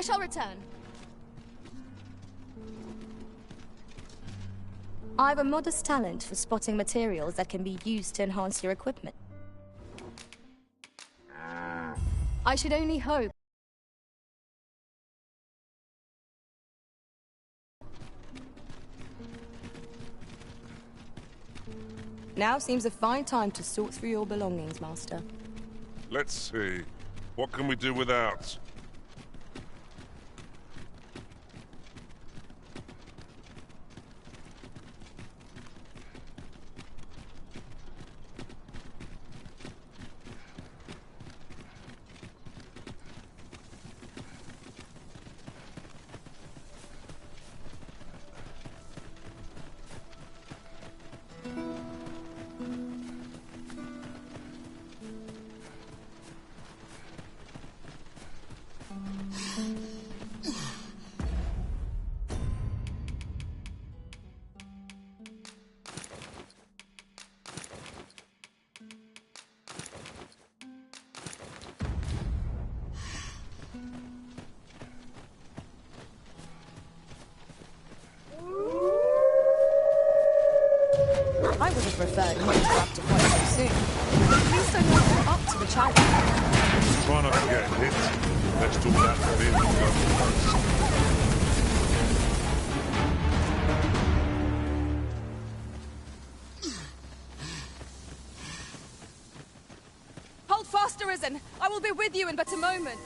shall return. I've a modest talent for spotting materials that can be used to enhance your equipment. I should only hope. Now seems a fine time to sort through your belongings, Master. Let's see. What can we do without? I would have preferred not to have to fight so soon. But at least I know you're up to the challenge. Try not to get hit. Let's do that feeling go first. Hold fast, Arisen! I will be with you in but a moment.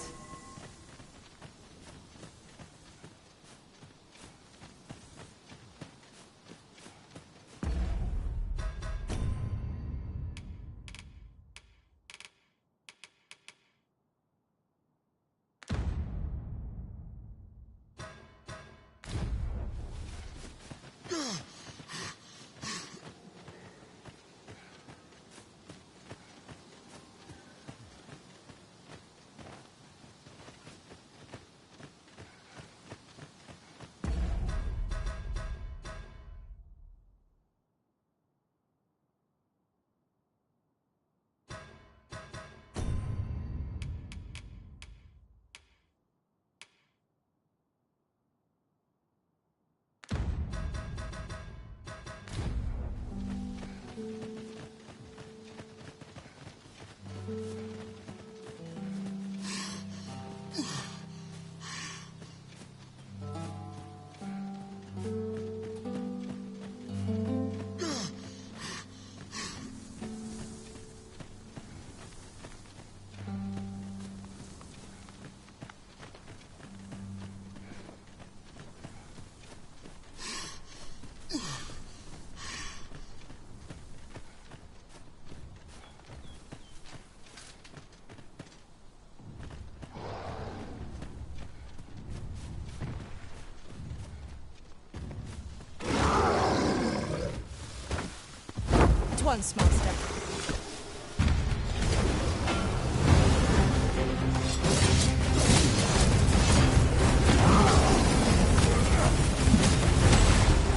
Once, Master.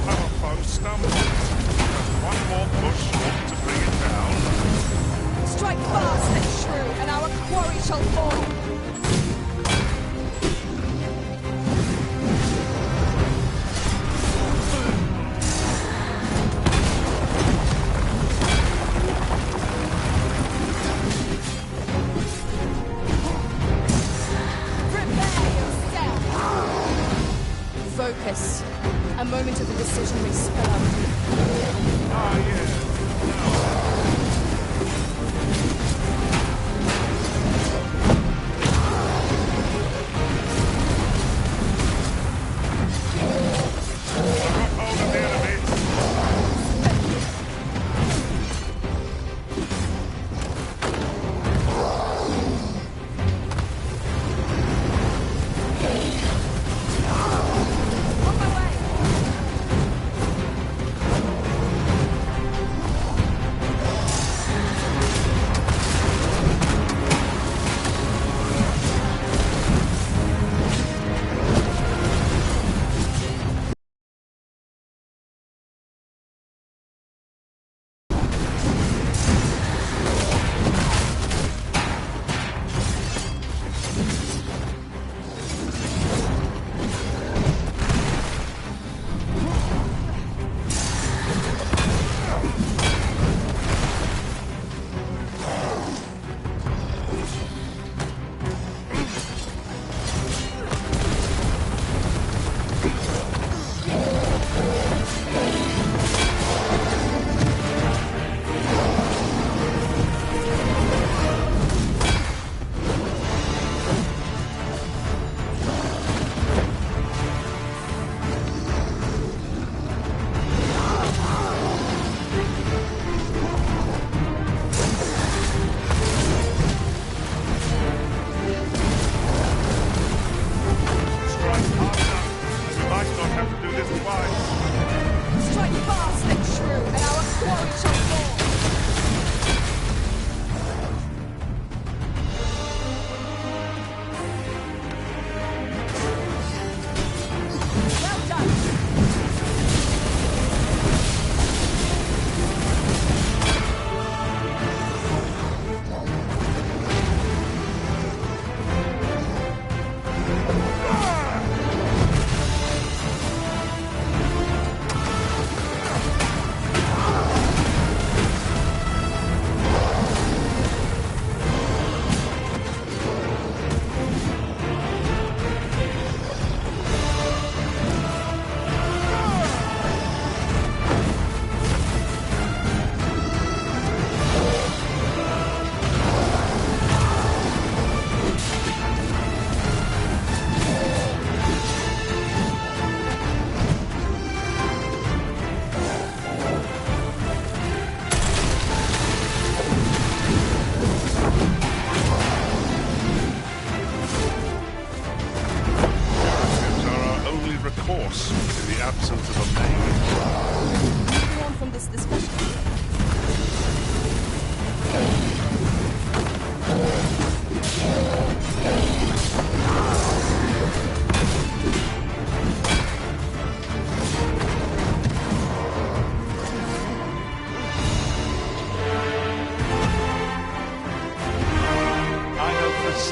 Our foe stumbled. One more push to bring it down. Strike fast and true, and our quarry shall fall. Focus. A moment of indecision may spill out. Ah, yeah.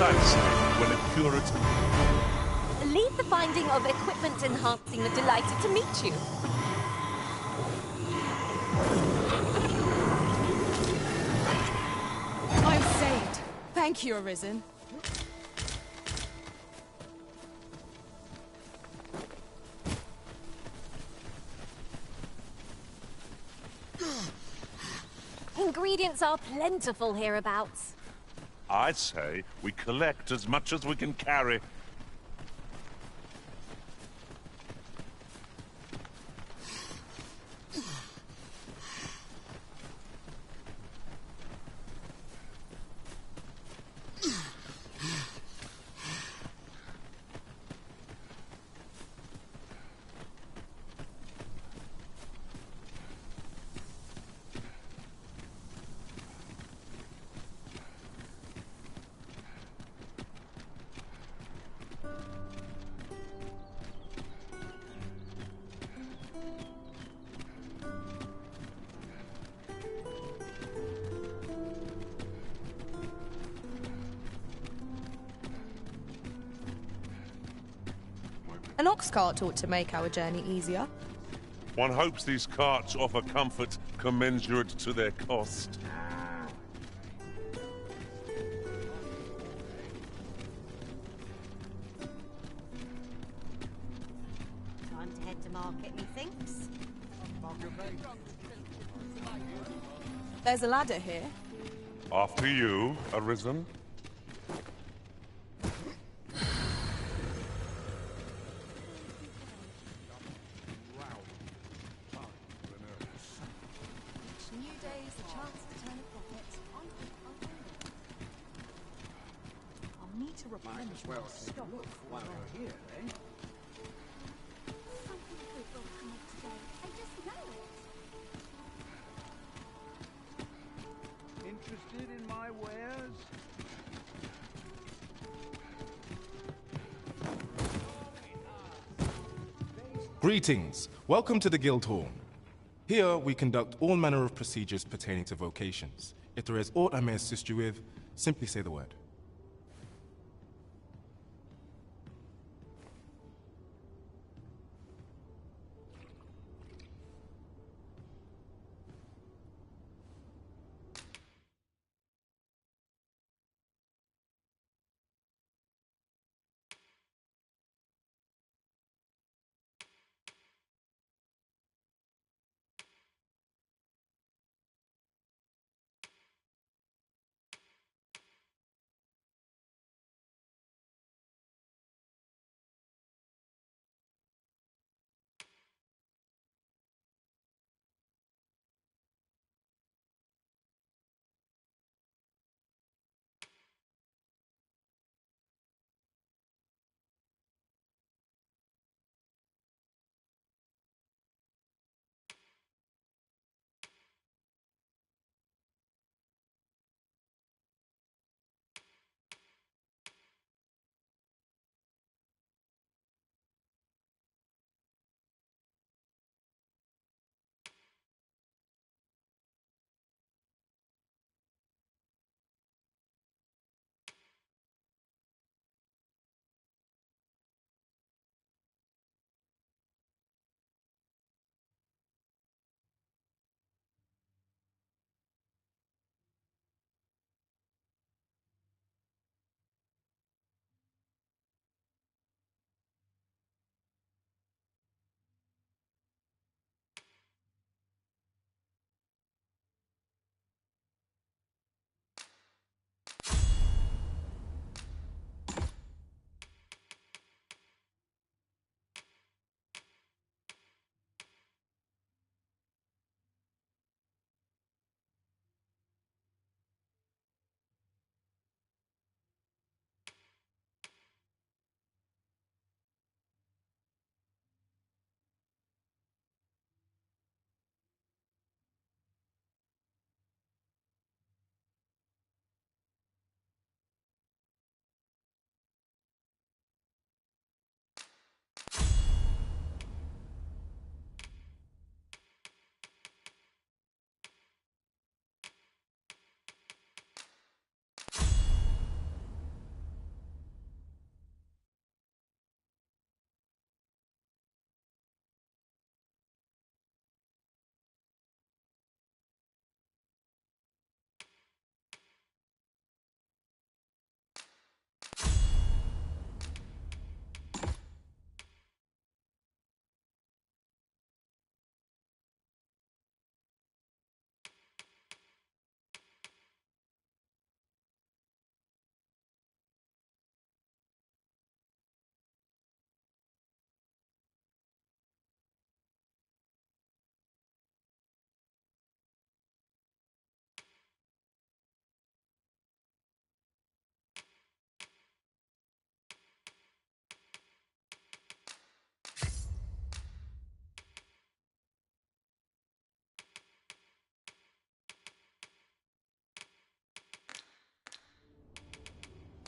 precisely when it curate. Leave the finding of equipment enhancing the delighted to meet you. I'm saved. Thank you, Arisen. Ingredients are plentiful hereabouts. I say we collect as much as we can carry. An ox cart ought to make our journey easier. One hopes these carts offer comfort commensurate to their cost. Time to head to market, methinks. There's a ladder here. After you, Arisen. New days, a chance to turn a profit. I'll need to replenish my stock while we're here, eh? Something good will come up today. I just know it. Interested in my wares? Greetings. Welcome to the Guildhall. Here we conduct all manner of procedures pertaining to vocations. If there is aught I may assist you with, simply say the word.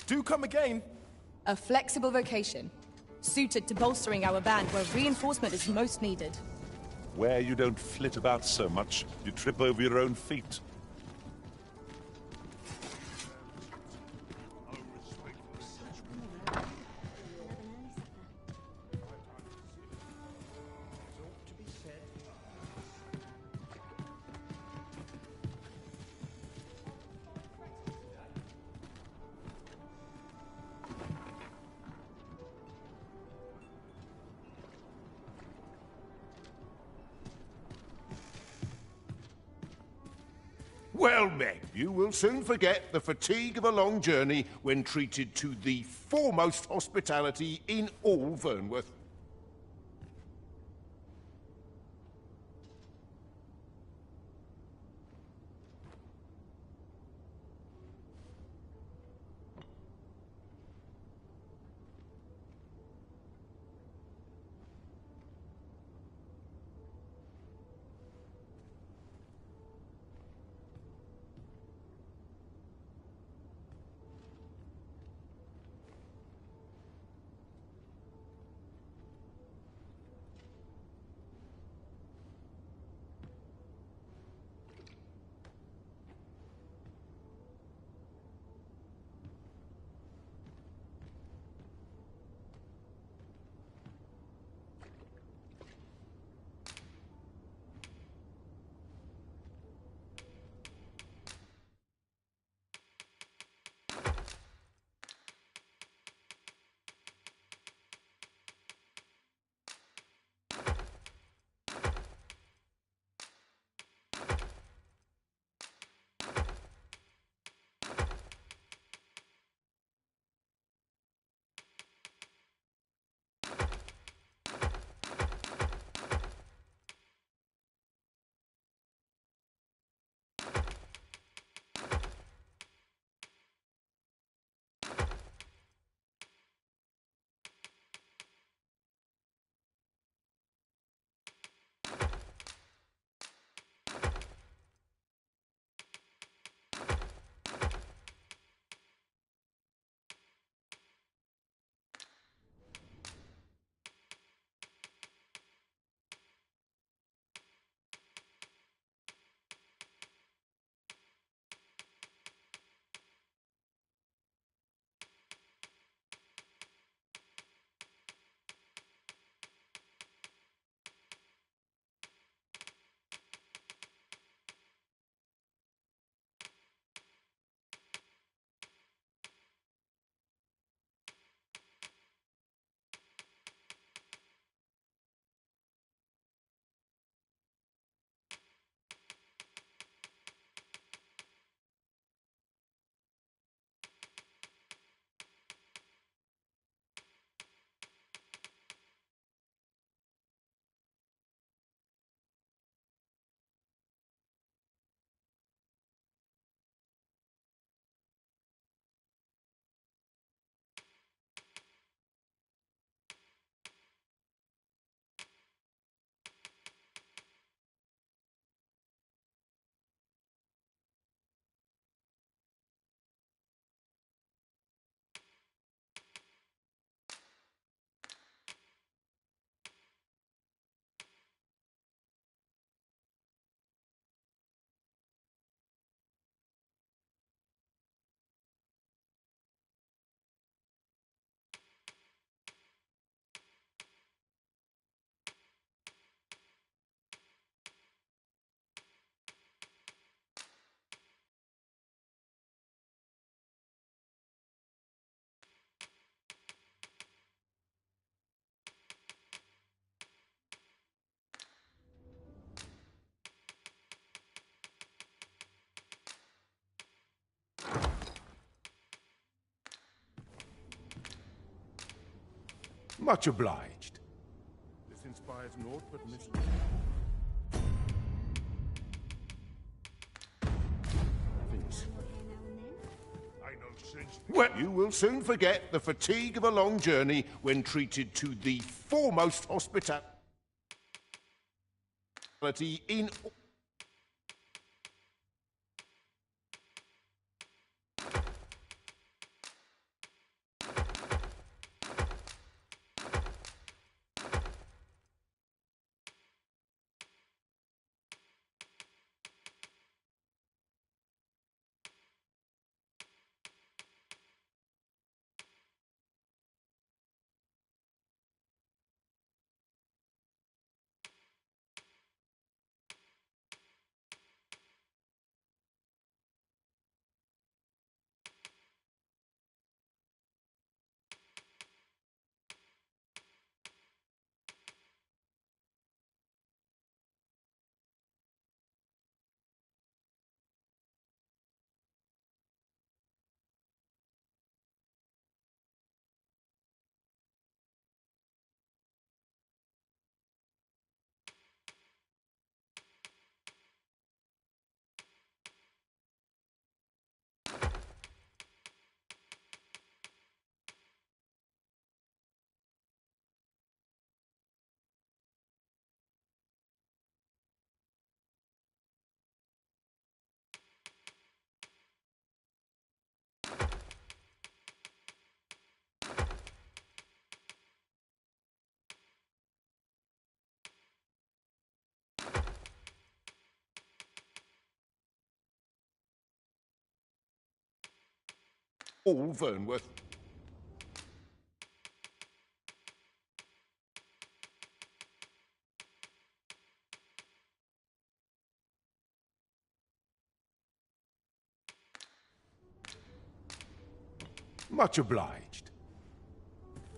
Do come again. A flexible vocation, suited to bolstering our band where reinforcement is most needed. Where you don't flit about so much, you trip over your own feet. Well, men, you will soon forget the fatigue of a long journey when treated to the foremost hospitality in all Vernworth. Much obliged. This inspires naught but mystery. Well, you will soon forget the fatigue of a long journey when treated to the foremost hospitality in... all Vernworth. Much obliged.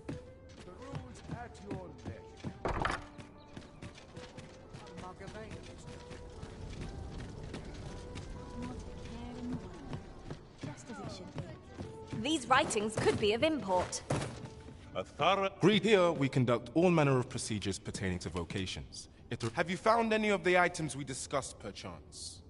The rules at your leisure. Not a care in the world. Just as it should be. These writings could be of import. A thorough... Here, we conduct all manner of procedures pertaining to vocations. Have you found any of the items we discussed, perchance?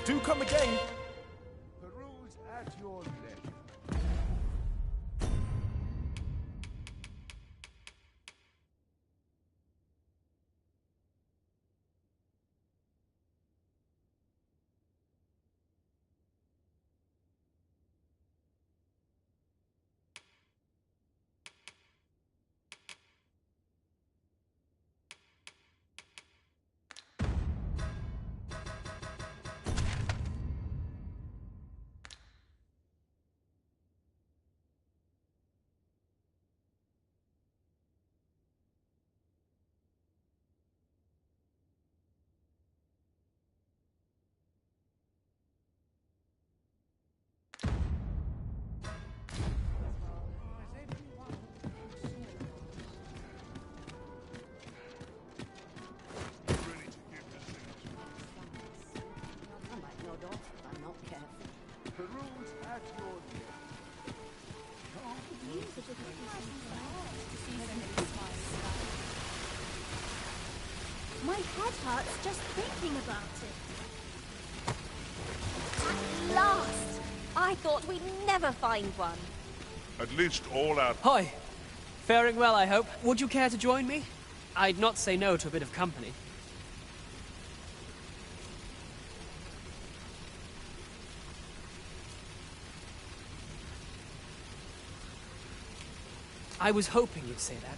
Do come again! The rules at your leisure. The rules at your leisure. My head hurts just thinking about it. At last! I thought we'd never find one. At least all our... Hi. Faring well, I hope. Would you care to join me? I'd not say no to a bit of company. I was hoping you'd say that.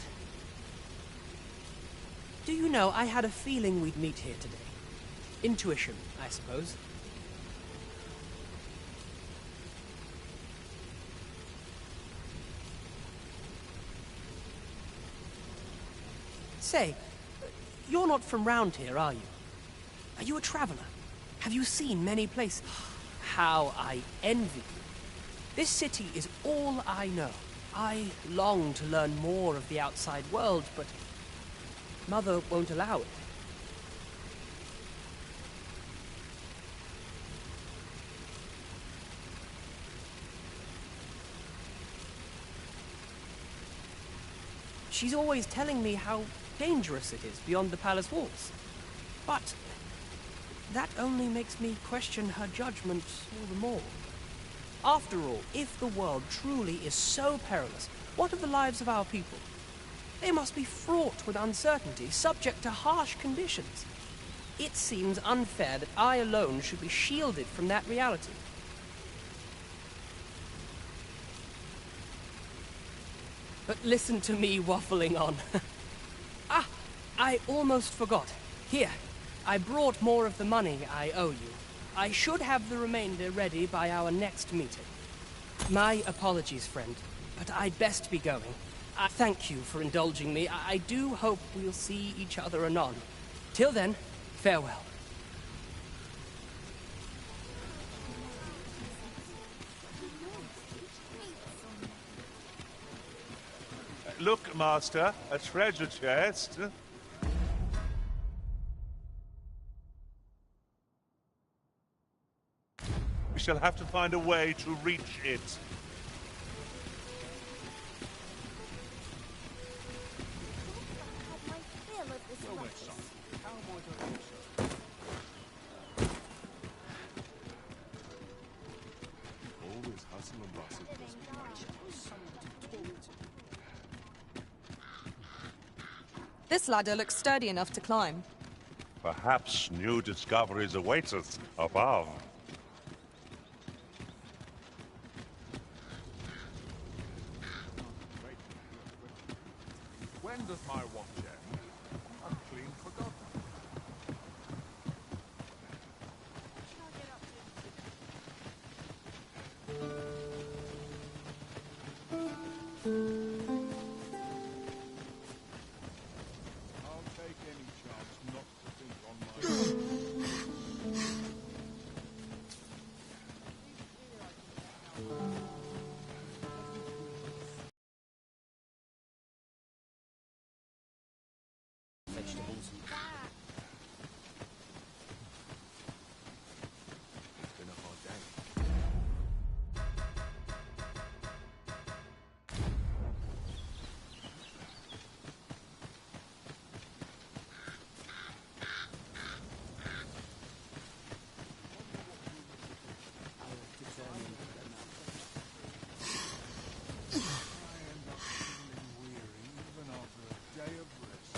Do you know, I had a feeling we'd meet here today. Intuition, I suppose. Say, you're not from round here, are you? Are you a traveler? Have you seen many places? How I envy you. This city is all I know. I long to learn more of the outside world, but Mother won't allow it. She's always telling me how dangerous it is beyond the palace walls. But that only makes me question her judgment all the more. After all, if the world truly is so perilous, what of the lives of our people? They must be fraught with uncertainty, subject to harsh conditions. It seems unfair that I alone should be shielded from that reality. But listen to me waffling on. I almost forgot. Here, I brought more of the money I owe you. I should have the remainder ready by our next meeting. My apologies, friend, but I'd best be going. Thank you for indulging me. I do hope we'll see each other anon. Till then, farewell. Look, Master, a treasure chest. We shall have to find a way to reach it. I had my fill of this ruckus. Always hustle and bustle. This ladder looks sturdy enough to climb. Perhaps new discoveries await us above. When does my watch end? I've clean forgotten. I'll take any chance not to think on my own. Vegetables. Been a hard day. I end up feeling weary even after a day of rest.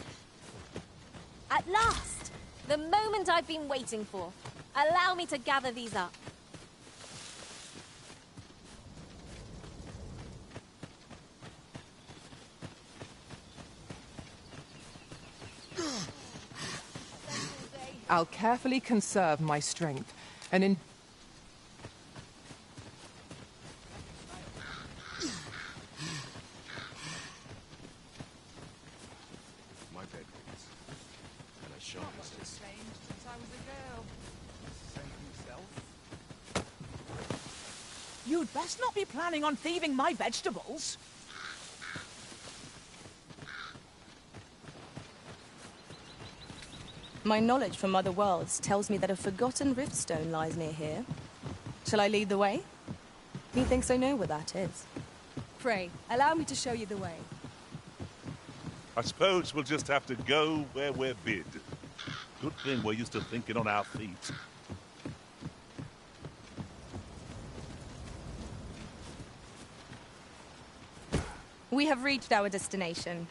At last! The moment I've been waiting for. Allow me to gather these up. I'll carefully conserve my strength, and in... My bed rings. And a sharp Since I was a girl. Same himself. You'd best not be planning on thieving my vegetables. My knowledge from other worlds tells me that a forgotten riftstone lies near here. Shall I lead the way? Methinks I know what that is. Pray, allow me to show you the way. I suppose we'll just have to go where we're bid. Good thing we're used to thinking on our feet. We have reached our destination.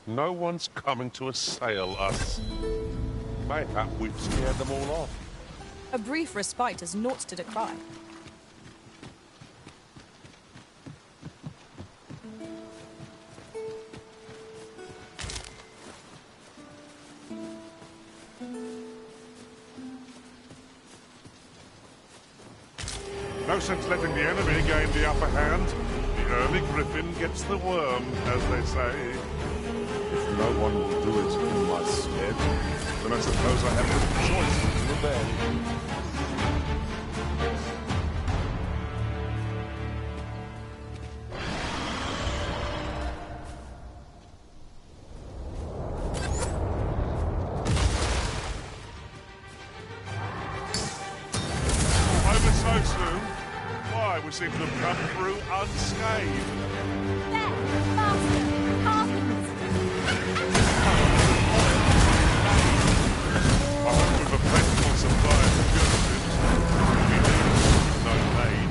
No one's coming to assail us. Mayhap we've scared them all off. A brief respite is naught to decry. No sense letting the enemy gain the upper hand. The early griffin gets the worm, as they say. If no one will do it in my stead, then I suppose I have no choice but to obey. Over so soon? Why, we seem to have come through unscathed. There! Faster! Harkins! I hope with a plentiful supply of fugitives, we need no pain.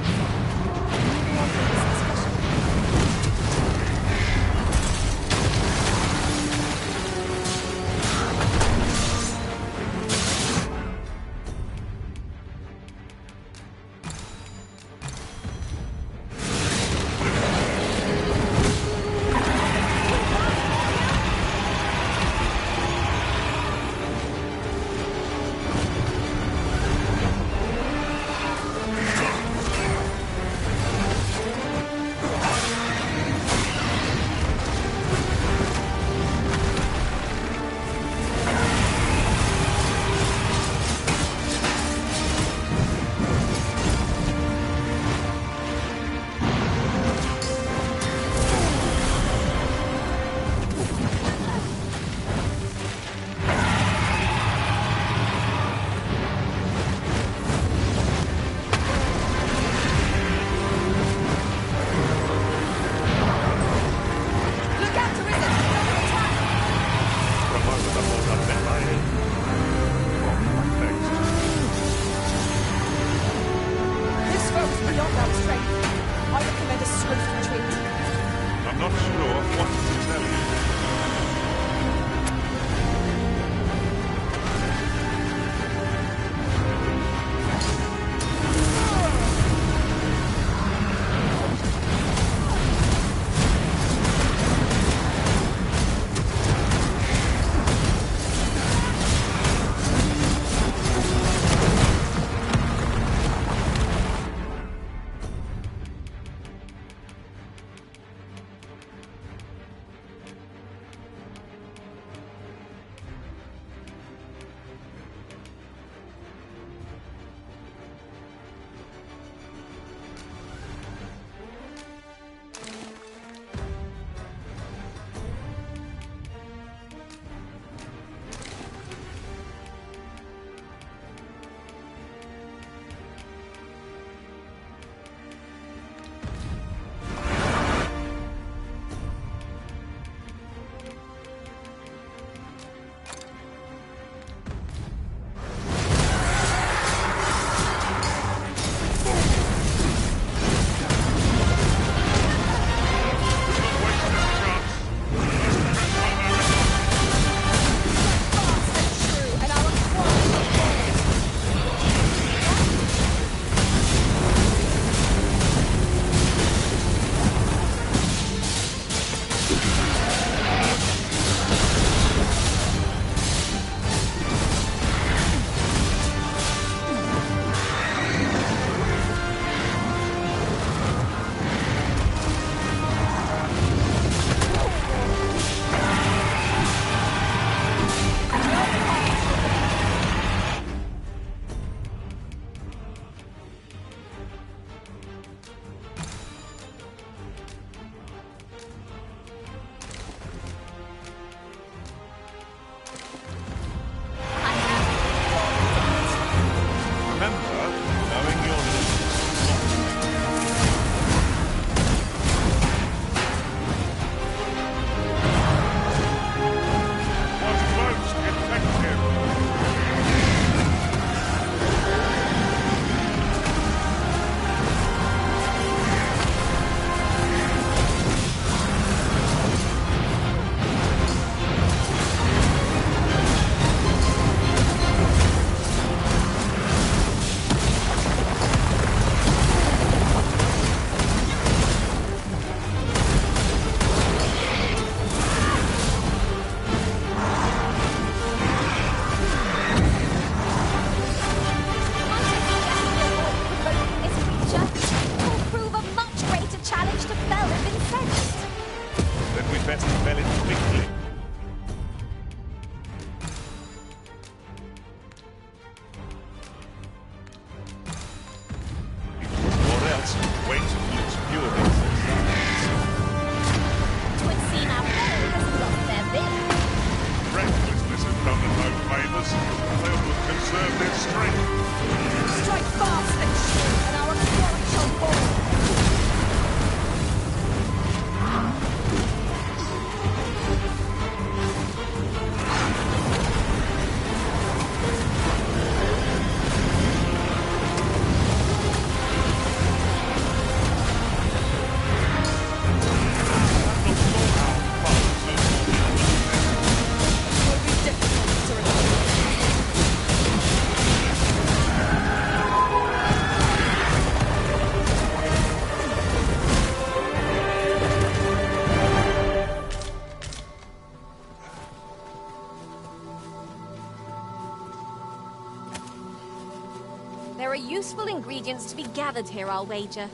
There are useful ingredients to be gathered here, I'll wager.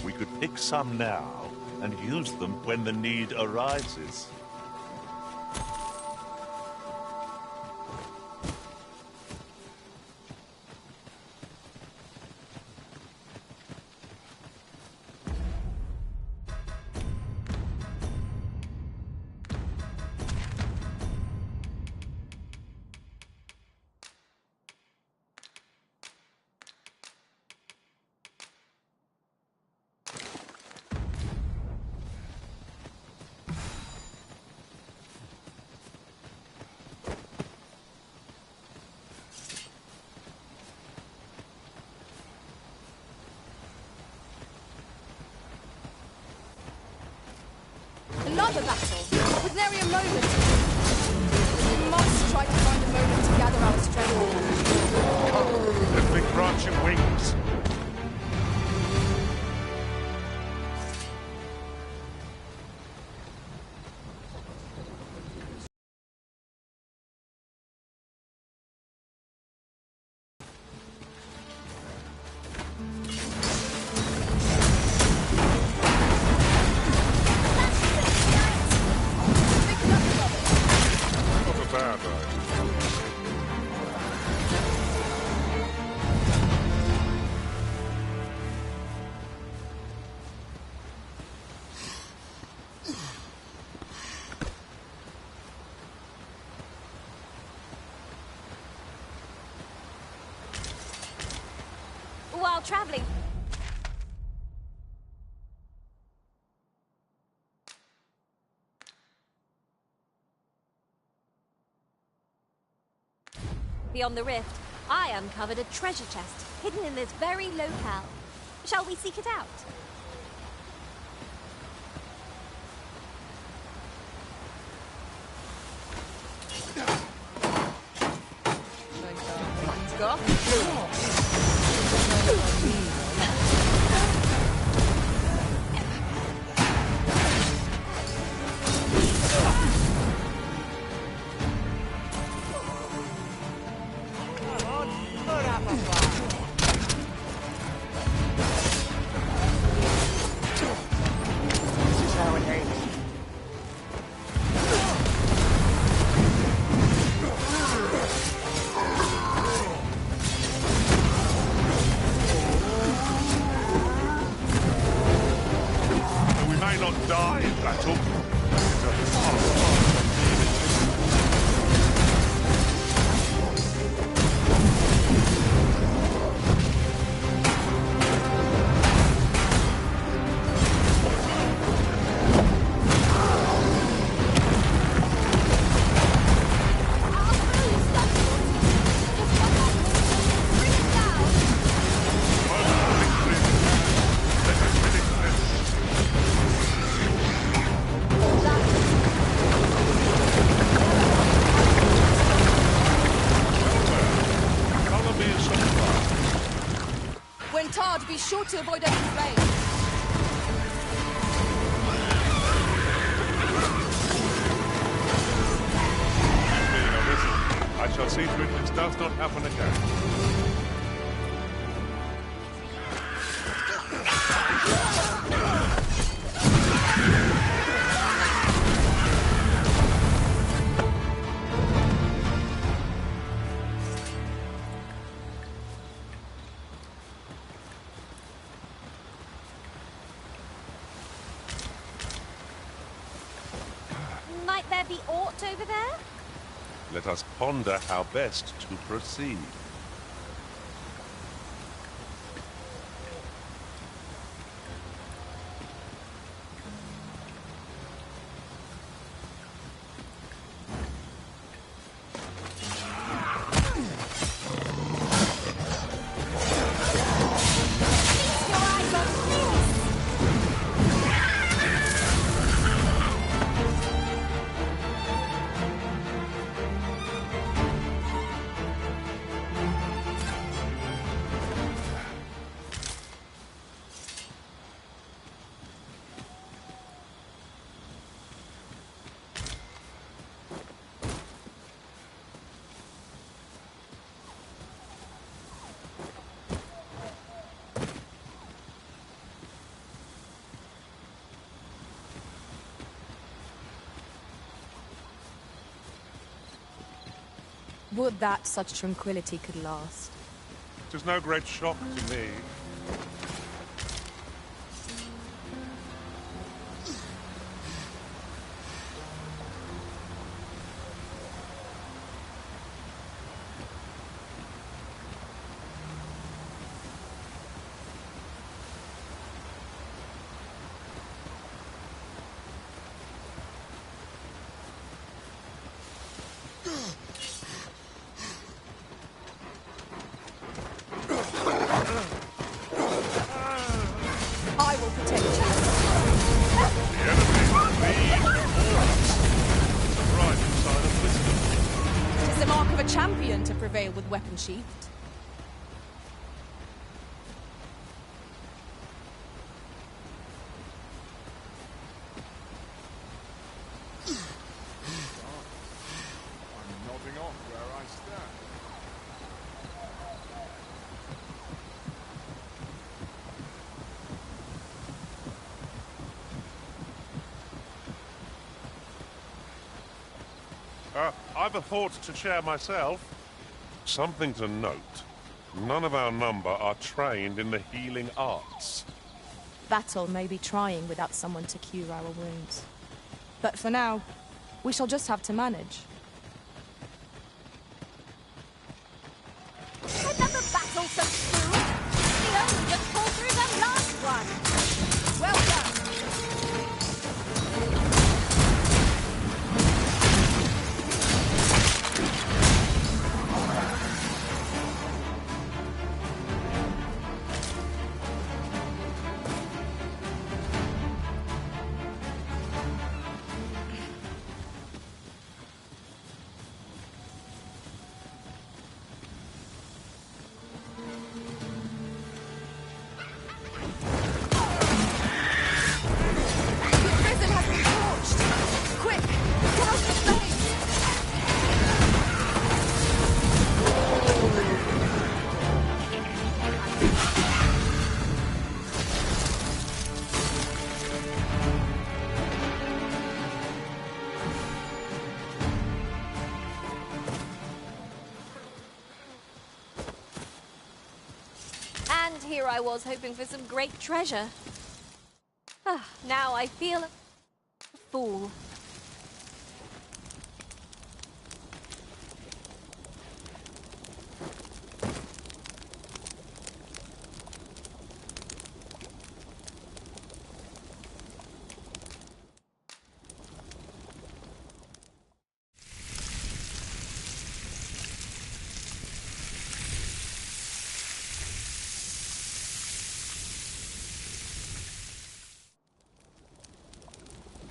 We could pick some now and use them when the need arises. Another battle! With nary a moment! We must try to find a moment to gather our strength. Let me grant you wings. While traveling. Beyond the rift, I uncovered a treasure chest hidden in this very locale. Shall we seek it out? Be sure to avoid any flame. I shall see to it this does not happen again. Might there be aught over there? Let us ponder how best to proceed. Would that such tranquility could last. Tis no great shock to me. I will protect you. The enemy leads all. The right side of wisdom. It is the mark of a champion to prevail with weapon sheathed. I'm nodding off where I stand. I've a thought to share myself. Something to note. None of our number are trained in the healing arts. Battle may be trying without someone to cure our wounds. But for now, we shall just have to manage. Another battle so soon? We only just pulled through the last one. Well done. And here I was hoping for some great treasure. Now I feel a fool.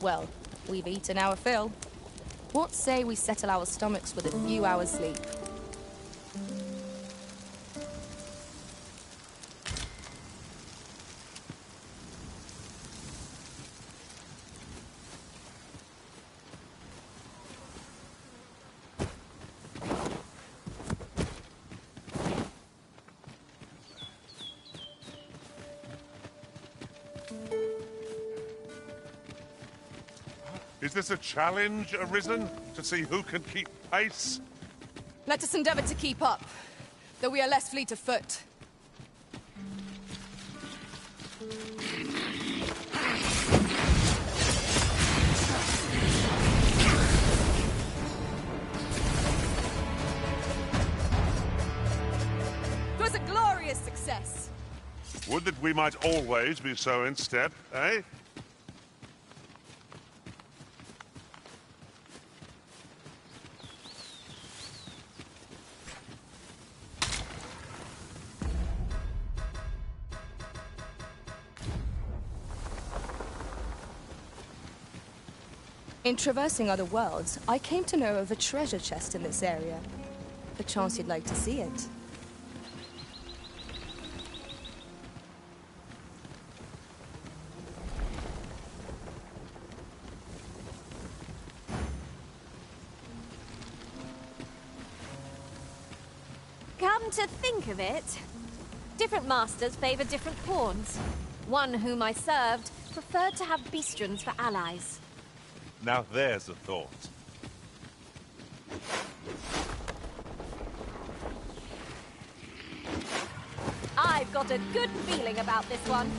Well, we've eaten our fill. What say we settle our stomachs with a few hours' sleep? Is this a challenge arisen to see who can keep pace? Let us endeavor to keep up, though we are less fleet of foot. It was a glorious success. Would that we might always be so in step, eh? In traversing other worlds, I came to know of a treasure chest in this area. Perchance you'd like to see it. Come to think of it, different masters favor different pawns. One whom I served preferred to have beastrons for allies. Now there's a thought. got a good feeling about this one.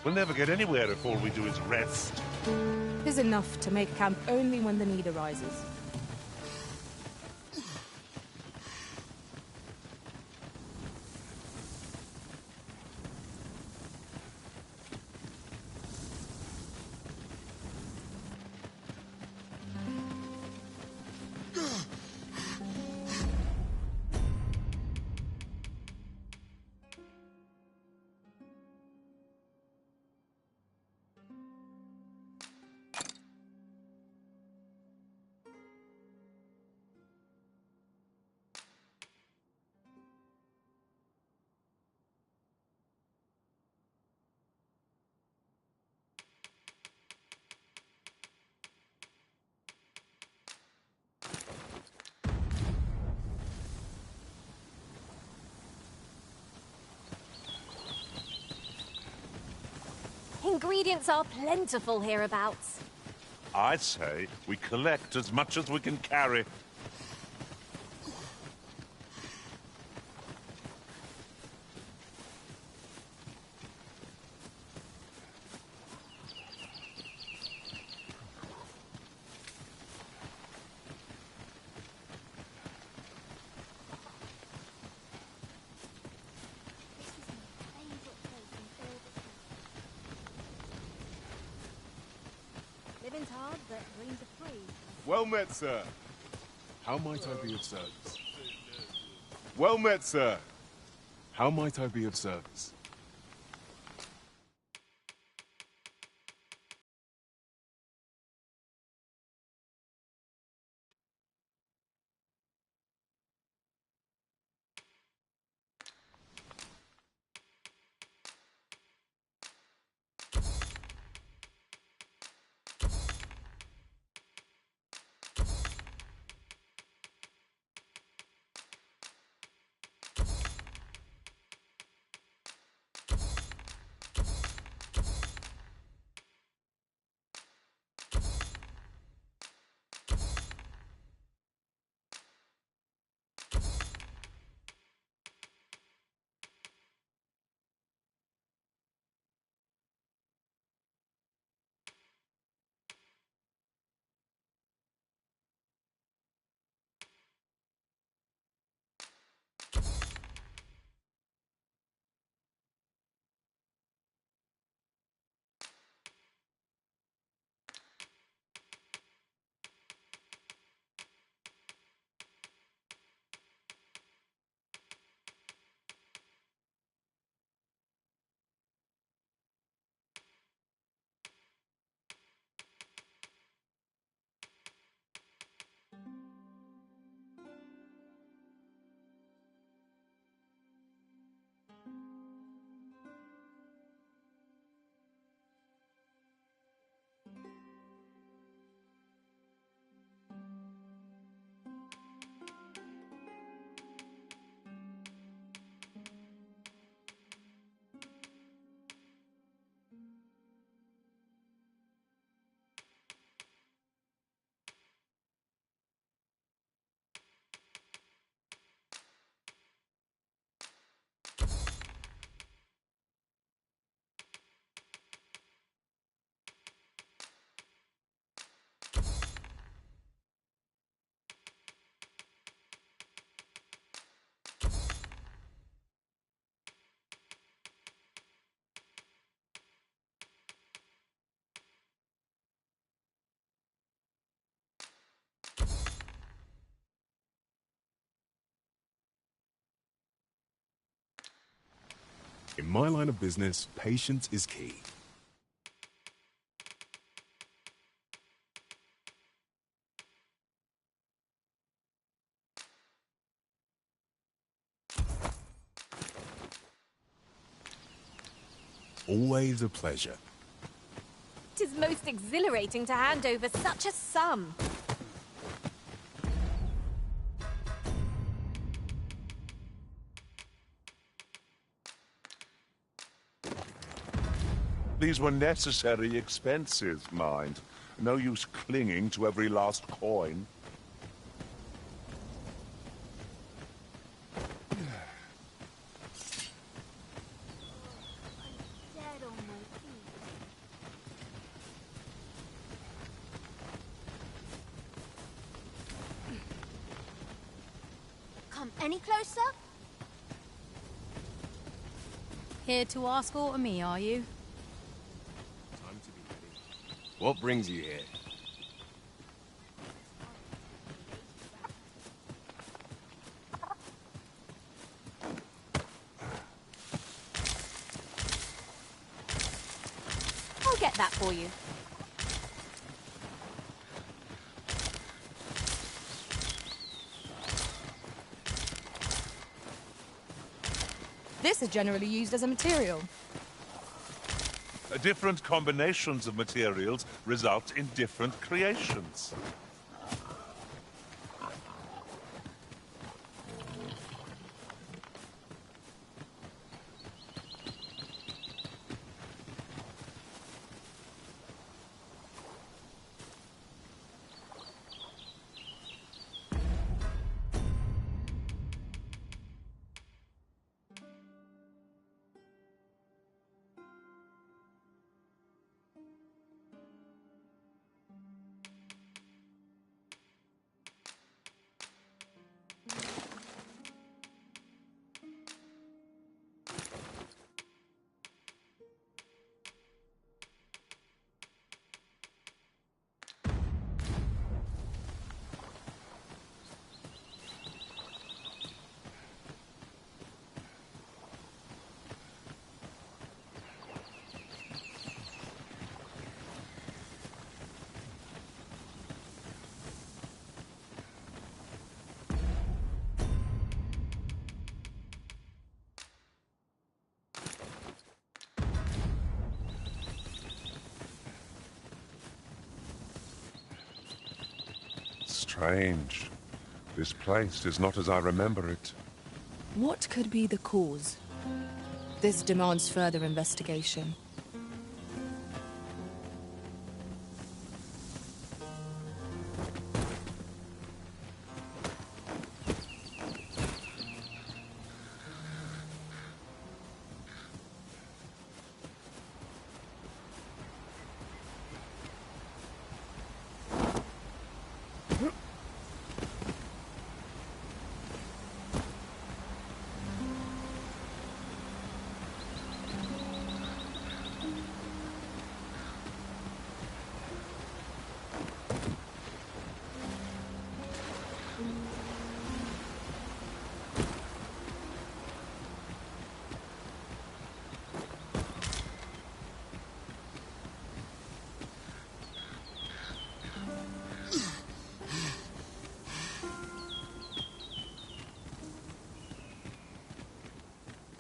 We'll never get anywhere if all we do is rest. It is enough to make camp only when the need arises. Ingredients are plentiful hereabouts. I say we collect as much as we can carry. Living's hard, but dreams are free. Well met, sir. How might I be of service? Well met, sir. How might I be of service? In my line of business, patience is key. Always a pleasure. 'Tis most exhilarating to hand over such a sum. These were necessary expenses, mind. No use clinging to every last coin. Come any closer? Here to ask aught of me, are you? Time to be ready. What brings you here? I'll get that for you. This is generally used as a material. Different combinations of materials result in different creations. Strange. This place is not as I remember it. What could be the cause? This demands further investigation.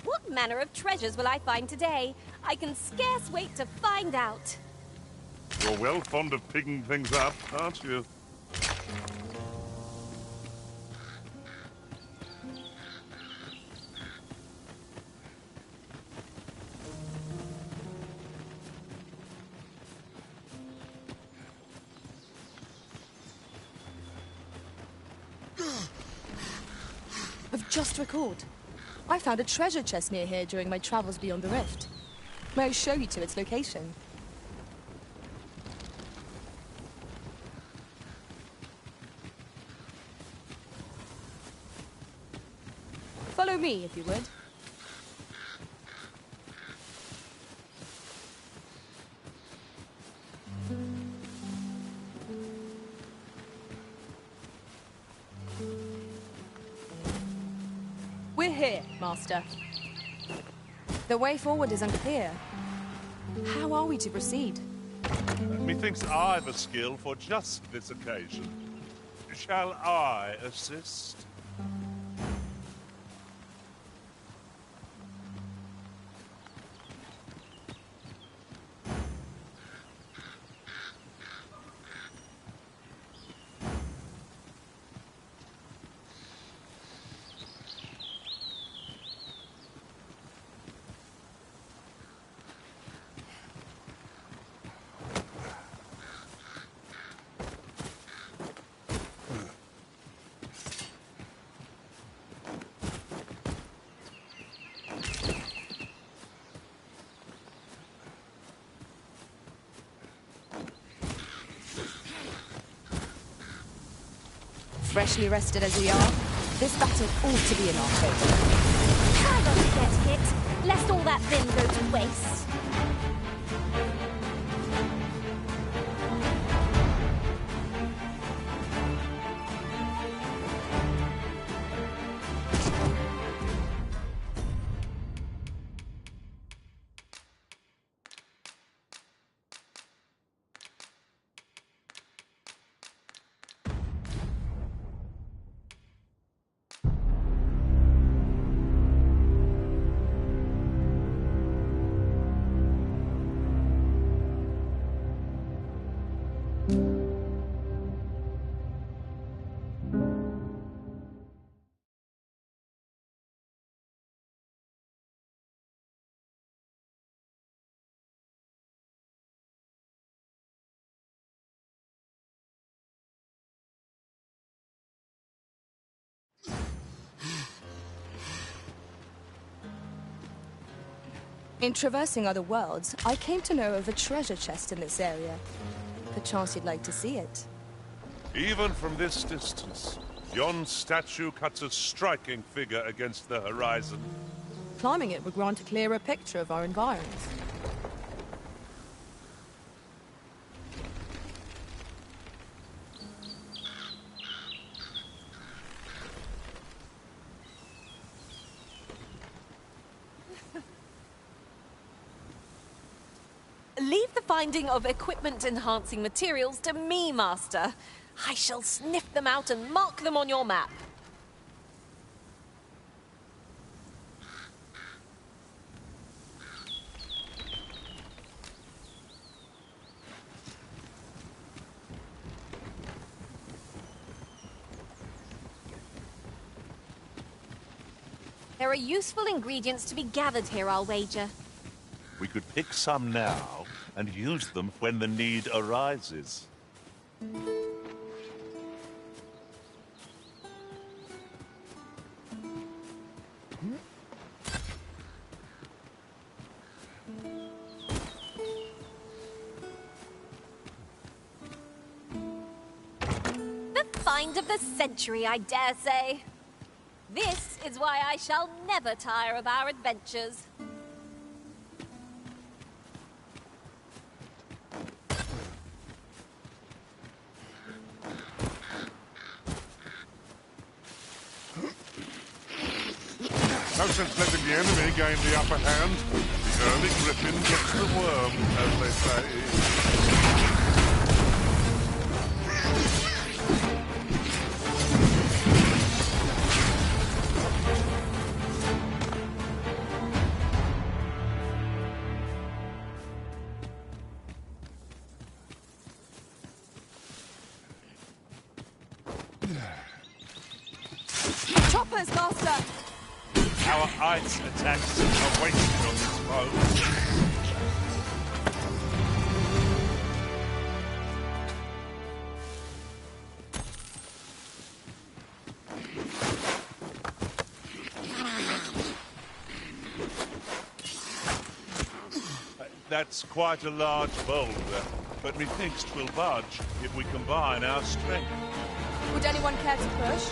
What manner of treasures will I find today? I can scarce wait to find out. You're well fond of picking things up, aren't you? I've just recalled. I found a treasure chest near here during my travels beyond the rift. May I show you to its location? Follow me, if you would. We're here, Master. The way forward is unclear. How are we to proceed? Methinks I've a skill for just this occasion. Shall I assist? Freshly rested as we are, this battle ought to be in our favour. Try not to get hit, lest all that vim go to waste. In traversing other worlds, I came to know of a treasure chest in this area. Perchance you'd like to see it. Even from this distance, yon statue cuts a striking figure against the horizon. Climbing it would grant a clearer picture of our environs. Leave the finding of equipment-enhancing materials to me, Master. I shall sniff them out and mark them on your map. There are useful ingredients to be gathered here, I'll wager. We could pick some now and use them when the need arises. The find of the century, I dare say. This is why I shall never tire of our adventures. No sense letting the enemy gain the upper hand. The early griffin gets the worm, as they say. Choppers, Master! Our ice attacks are wasted on this foe. That's quite a large boulder, but methinks 'twill budge if we combine our strength. Would anyone care to push?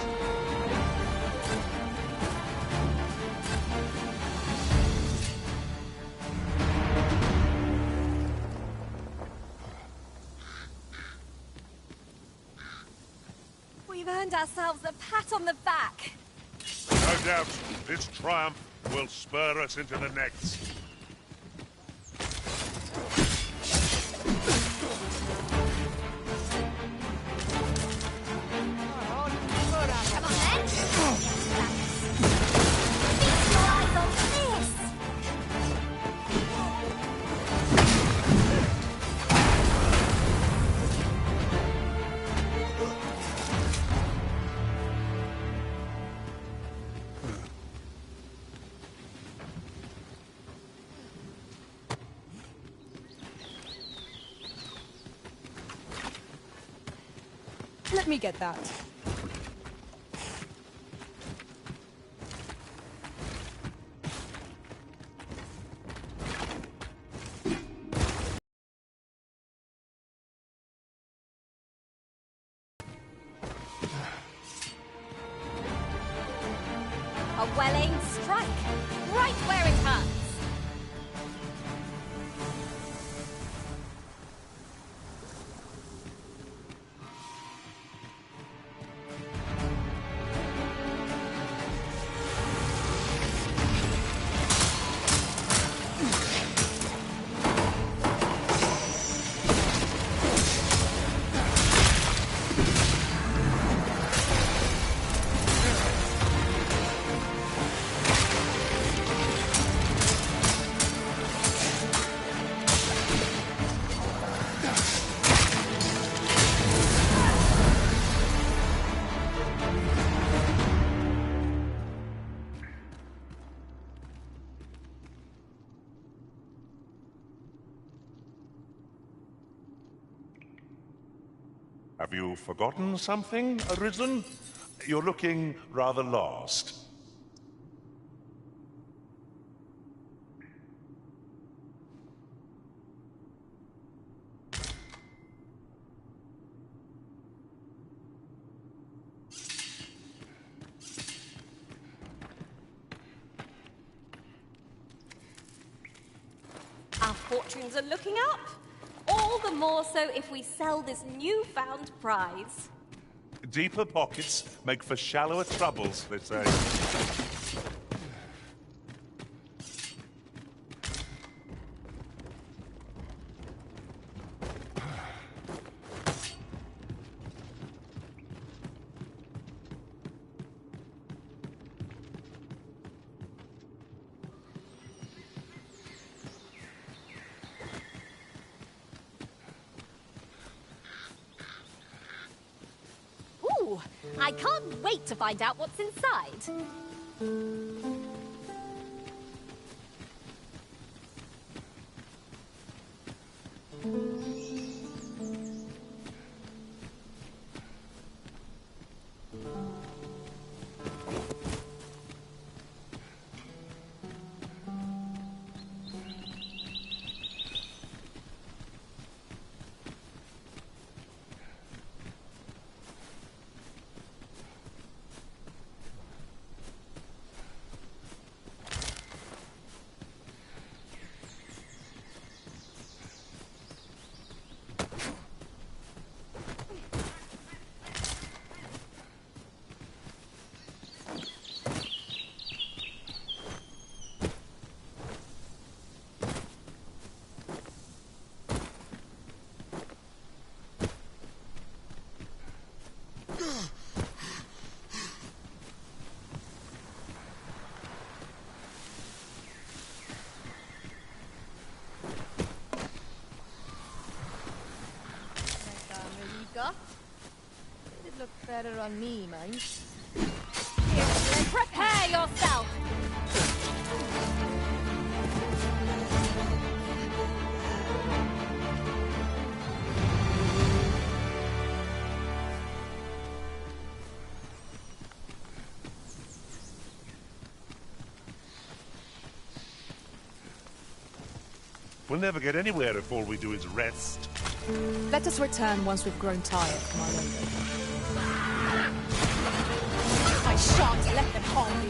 We've earned ourselves a pat on the back. No doubt, this triumph will spur us into the next. Come on then. Feast your eyes on this. Let me get that. Have you forgotten something, Arisen? You're looking rather lost. Our fortunes are looking up. All the more so if we sell this newfound prize. Deeper pockets make for shallower troubles, they say. Ooh, I can't wait to find out what's inside. It'd look better on me, mind. Here, prepare yourself! We'll never get anywhere if all we do is rest. Let us return once we've grown tired, my lady. I shan't let them harm you.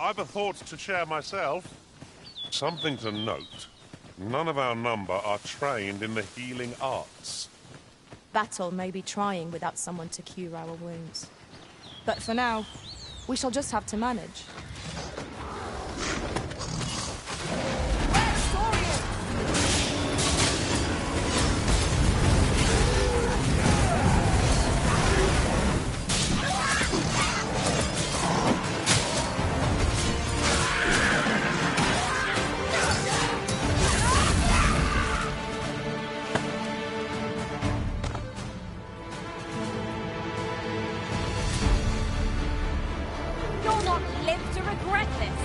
I've a thought to share myself. Something to note. None of our number are trained in the healing arts. Battle may be trying without someone to cure our wounds. But for now, we shall just have to manage. You'll not live to regret this.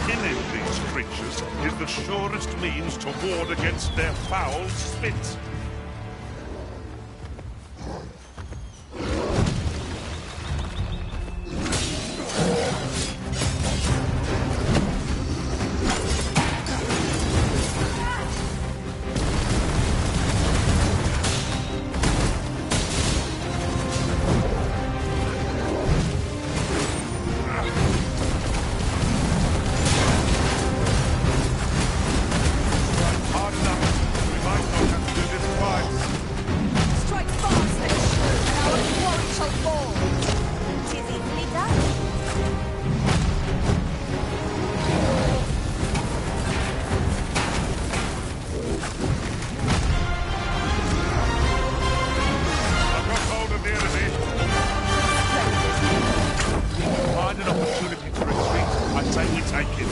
Killing these creatures is the surest means to ward against their foul spit. say we take it.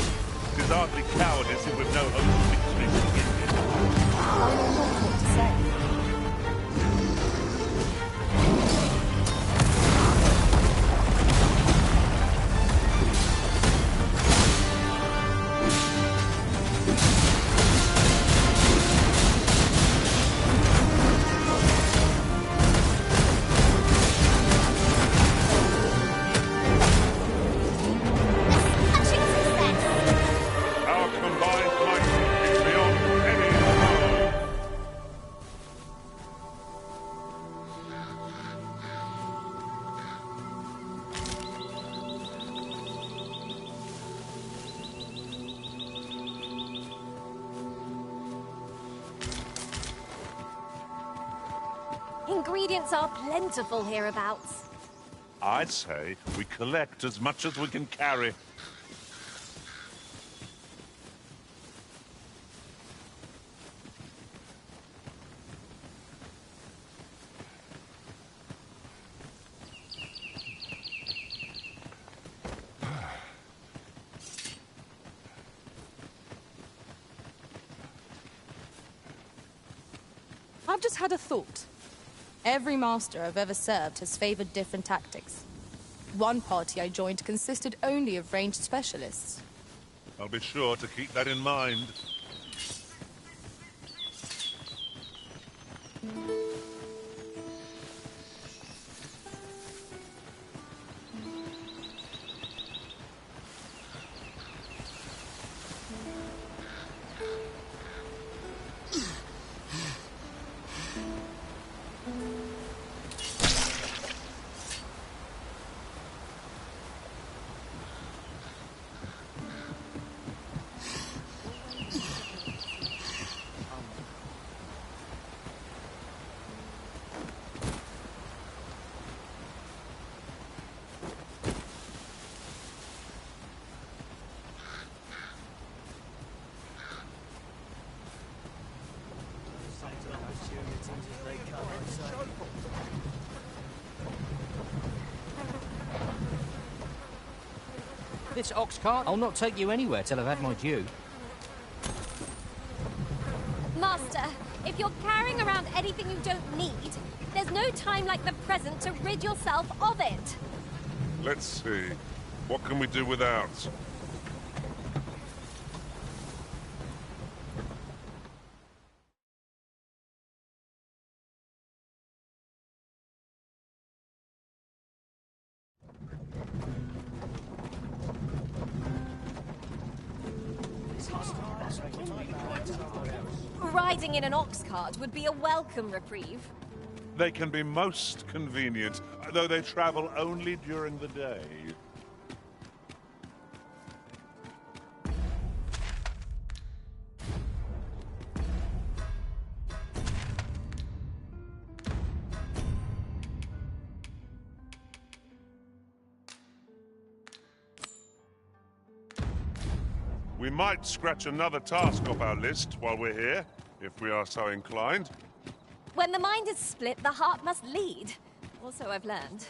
It is hardly cowardice if we've no hope of victory to begin with. I know not what to say. Our combined might is beyond any power. Ingredients are plentiful hereabouts. I'd say we collect as much as we can carry. I've just had a thought. Every master I've ever served has favored different tactics. One party I joined consisted only of ranged specialists. I'll be sure to keep that in mind. This ox cart, I'll not take you anywhere till I've had my due. Master, if you're carrying around anything you don't need, there's no time like the present to rid yourself of it. Let's see. What can we do without? Riding in an ox cart would be a welcome reprieve. They can be most convenient, though they travel only during the day. We might scratch another task off our list while we're here, if we are so inclined. When the mind is split, the heart must lead. Also, I've learned.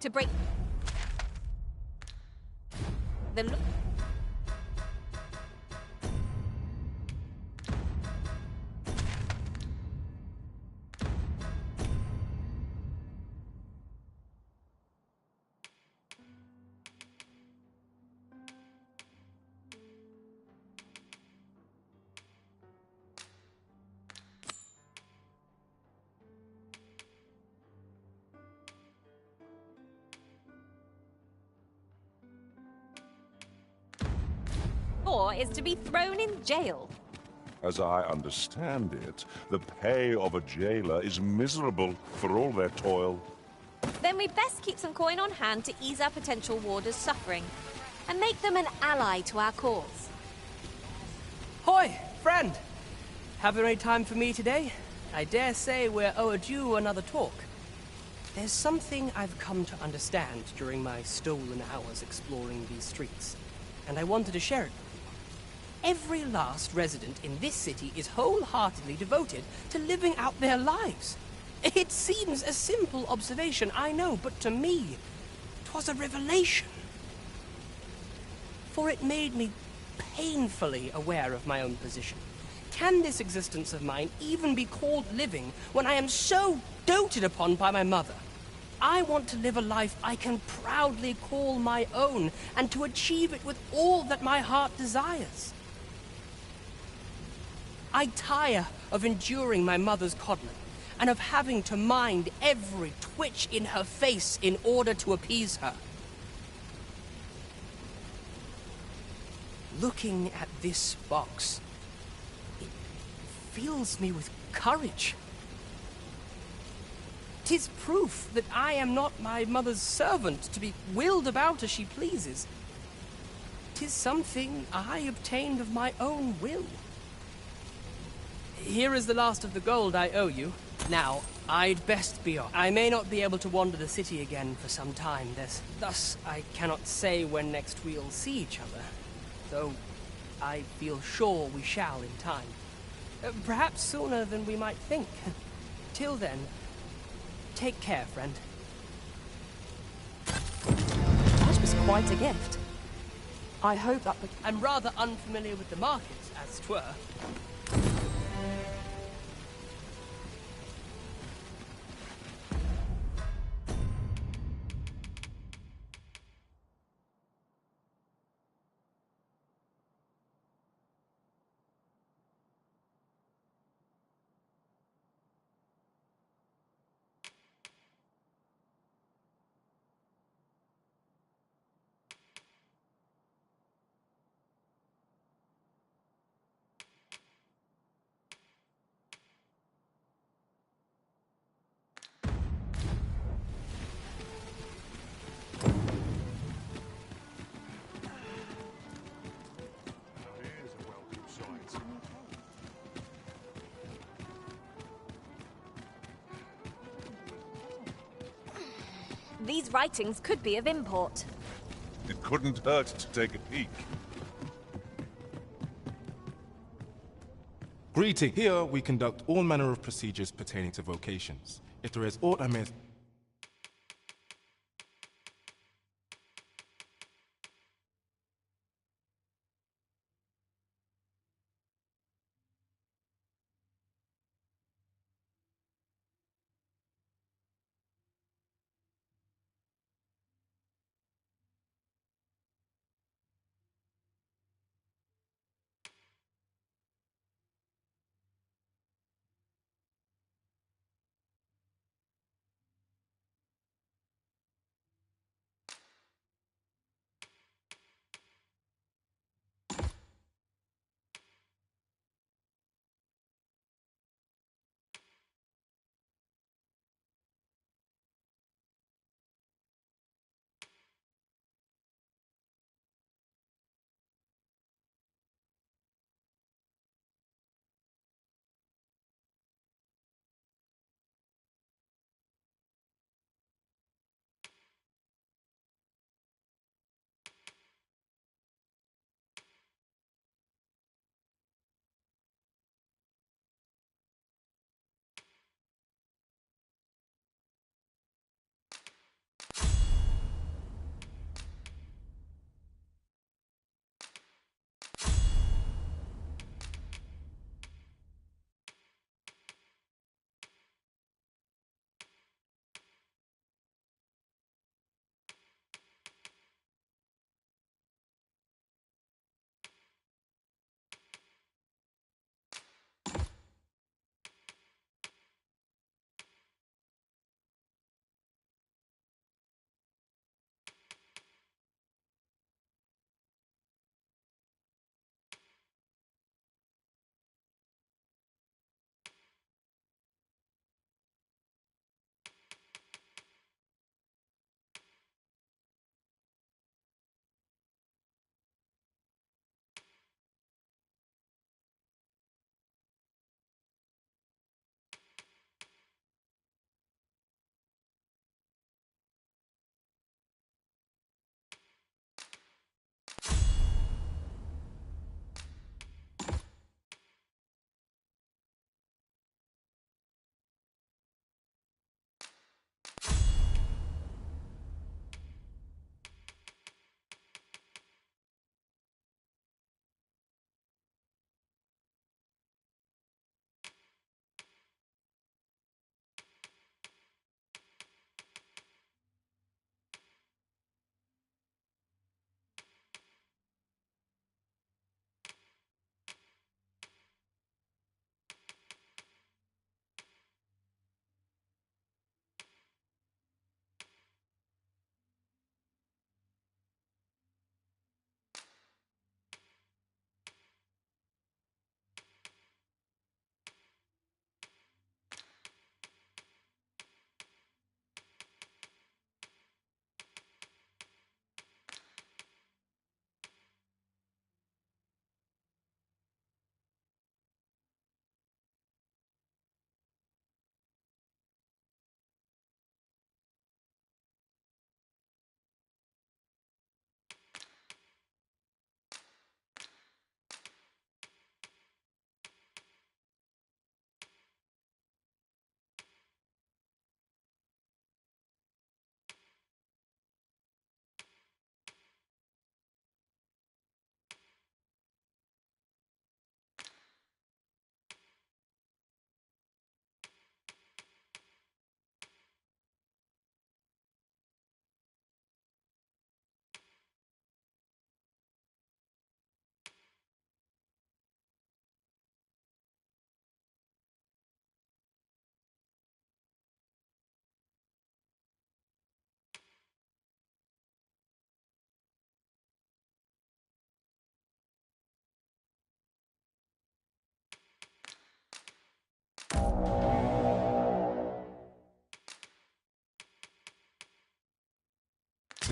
to break the law. Or is to be thrown in jail. As I understand it, the pay of a jailer is miserable for all their toil. Then we'd best keep some coin on hand to ease our potential warders' suffering, and make them an ally to our cause. Hoi, friend! Have any time for me today? I dare say we're overdue another talk. There's something I've come to understand during my stolen hours exploring these streets, and I wanted to share it. Every last resident in this city is wholeheartedly devoted to living out their lives. It seems a simple observation, I know, but to me, 'twas a revelation. For it made me painfully aware of my own position. Can this existence of mine even be called living when I am so doted upon by my mother? I want to live a life I can proudly call my own, and to achieve it with all that my heart desires. I tire of enduring my mother's coddling, and of having to mind every twitch in her face in order to appease her. Looking at this box, it fills me with courage. 'Tis proof that I am not my mother's servant to be wheeled about as she pleases. 'Tis something I obtained of my own will. Here is the last of the gold I owe you. Now, I'd best be off. I may not be able to wander the city again for some time. Thus, I cannot say when next we'll see each other, though I feel sure we shall in time. Perhaps sooner than we might think. Till then, take care, friend. That was quite a gift. I hope that... I'm rather unfamiliar with the markets, as 'twere. These writings could be of import. It couldn't hurt to take a peek. Greeting. Here we conduct all manner of procedures pertaining to vocations. If there is aught I may...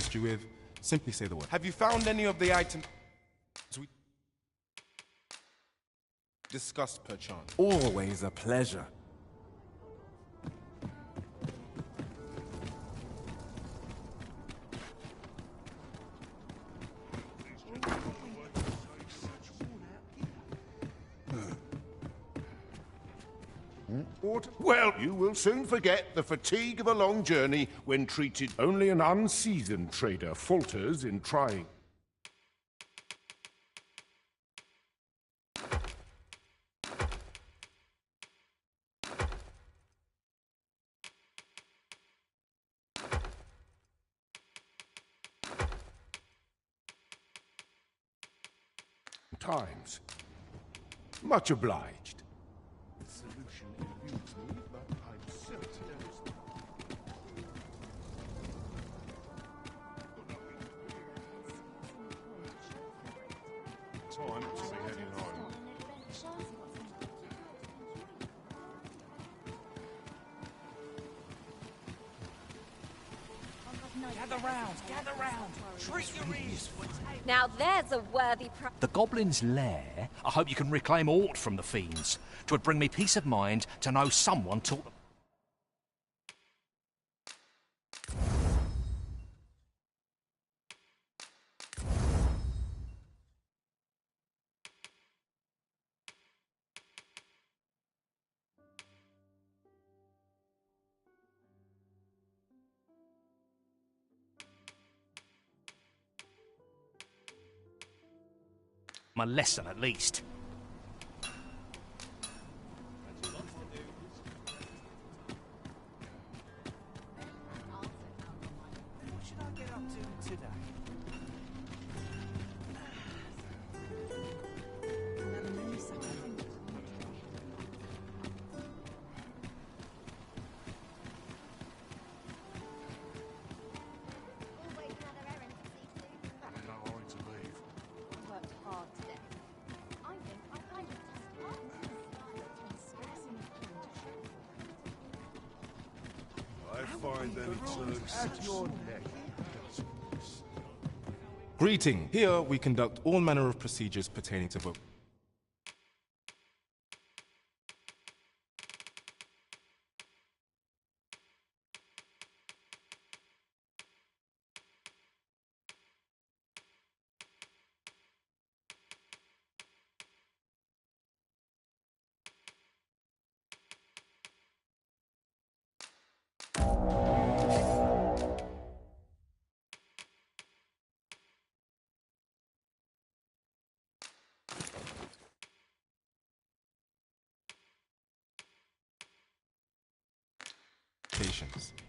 assist you with, simply say the word. Have you found any of the items we discussed, perchance? Always a pleasure. Well, you will soon forget the fatigue of a long journey when treated. Only an unseasoned trader falters in trying. Times. Much obliged. The solution eludes me, but I'm certain it is. Time to be heading home. Gather round, gather round. Treat your ears. Now there's a worthy The Goblin's Lair? I hope you can reclaim aught from the fiends. 'Twould bring me peace of mind to know someone taught... my lesson, at least. What should I get up to today? Find any turks At your neck. Greeting. Here we conduct all manner of procedures pertaining to vote.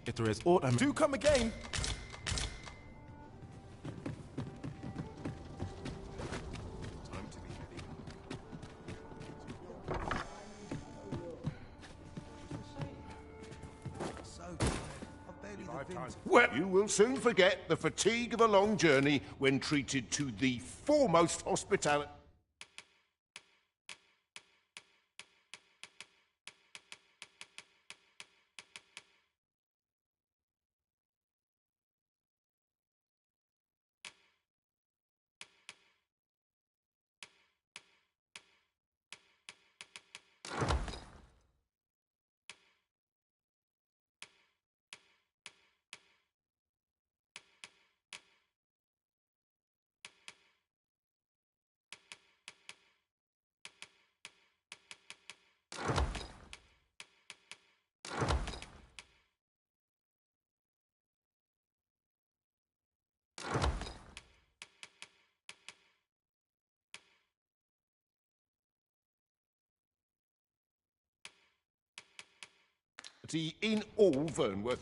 If there is aught I Do come again. Well, you will soon forget the fatigue of a long journey when treated to the foremost hospitality. In all Vernworth.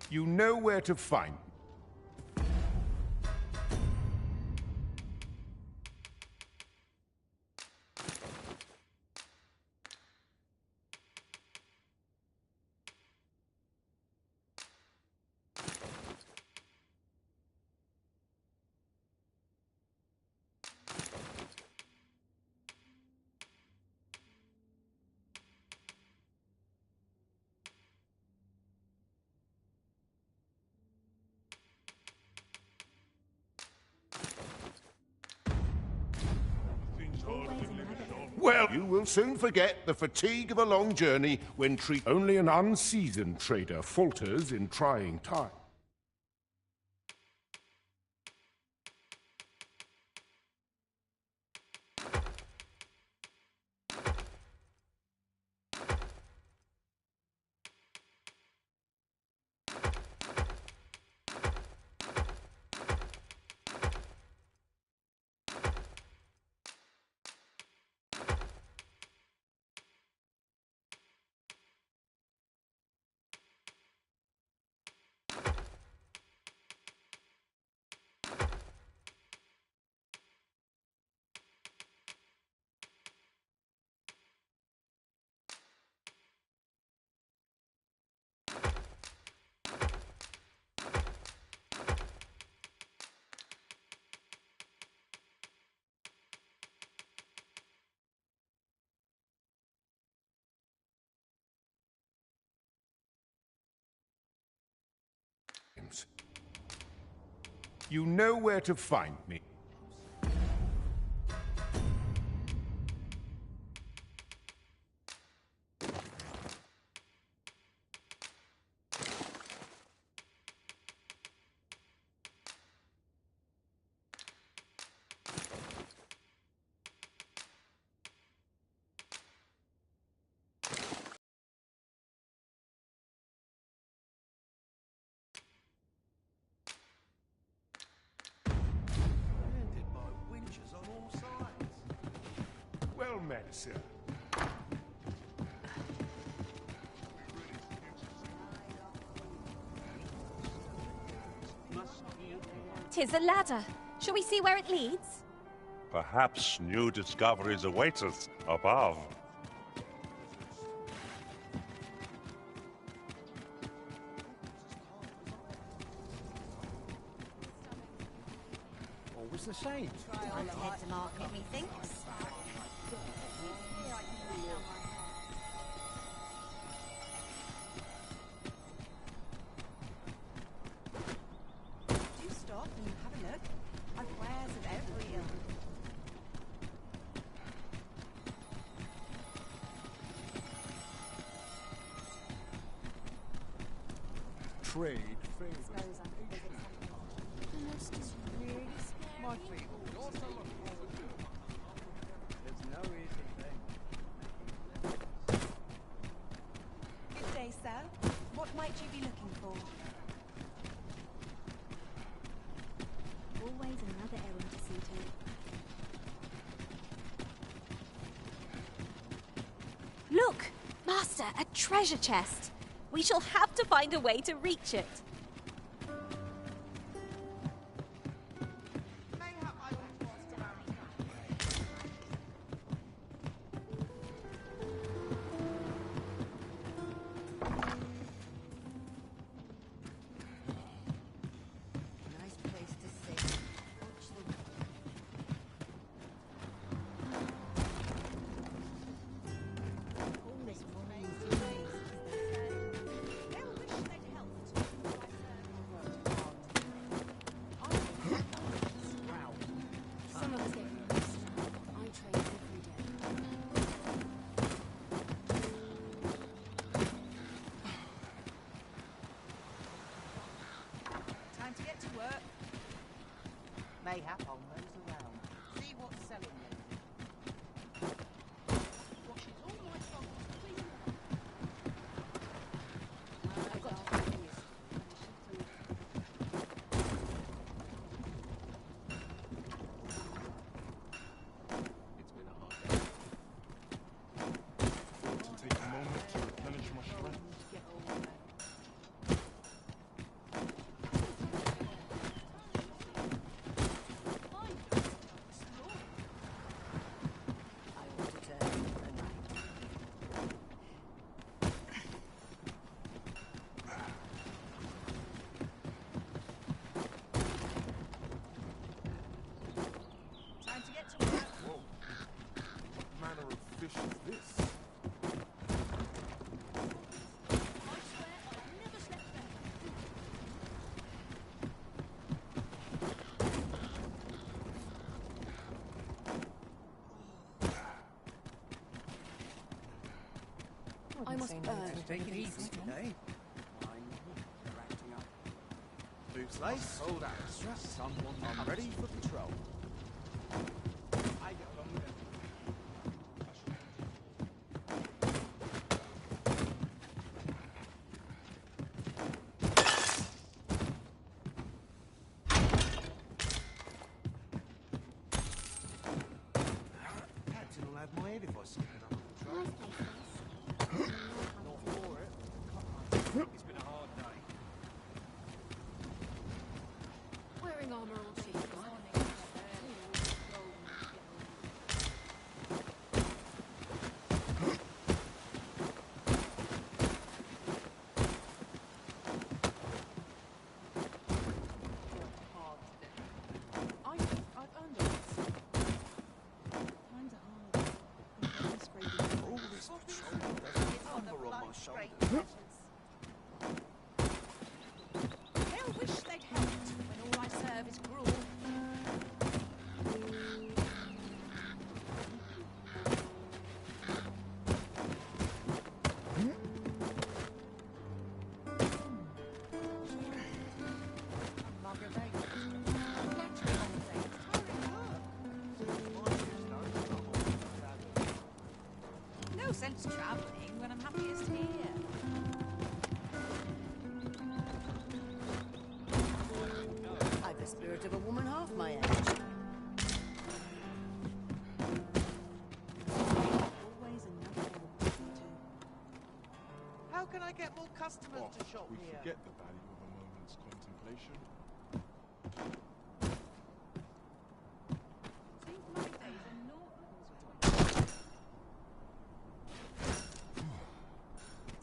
You know where to find. Well, you will soon forget the fatigue of a long journey when only an unseasoned trader falters in trying times. You know where to find me. Well met, sir. 'Tis a ladder. Shall we see where it leads? Perhaps new discoveries await us above. Always the same. Time to head to market, methinks. Do stop and have a look. I've wares of every ilk. Trade favors. My feet will also look forward to it. There's no easy thing. Good day, sir. What might you be looking for? Always another errand to see to. Look! Master, a treasure chest. We shall have to find a way to reach it. Nice place to sit. Watch the all this morning's some of us get used. I trade every day. Time to get to work. Mayhap I'll nose around. See what's selling lately. Washes all my troubles clean. I've got to finish. To take a moment to replenish my strength. Time to get to work. Whoa. What manner of fish is this? I swear I've never slept better. I must Take it easy today. Boots lace. Hold out. Someone. I'm ready for patrol. I get along with it. Captain will have my head if I skip it on patrol. Not for it. It's been a hard day. Wearing armor all cheap. I've earned it. Kinda hard. All this patrol, there's a number on my shoulder. They'll wish they'd helped when all I serve is gruel. No sense travelling when I'm happiest here. I've the spirit of a woman half my age. Always another one. How can I get more customers Oh, to shop we here? forget the value of a moment's contemplation.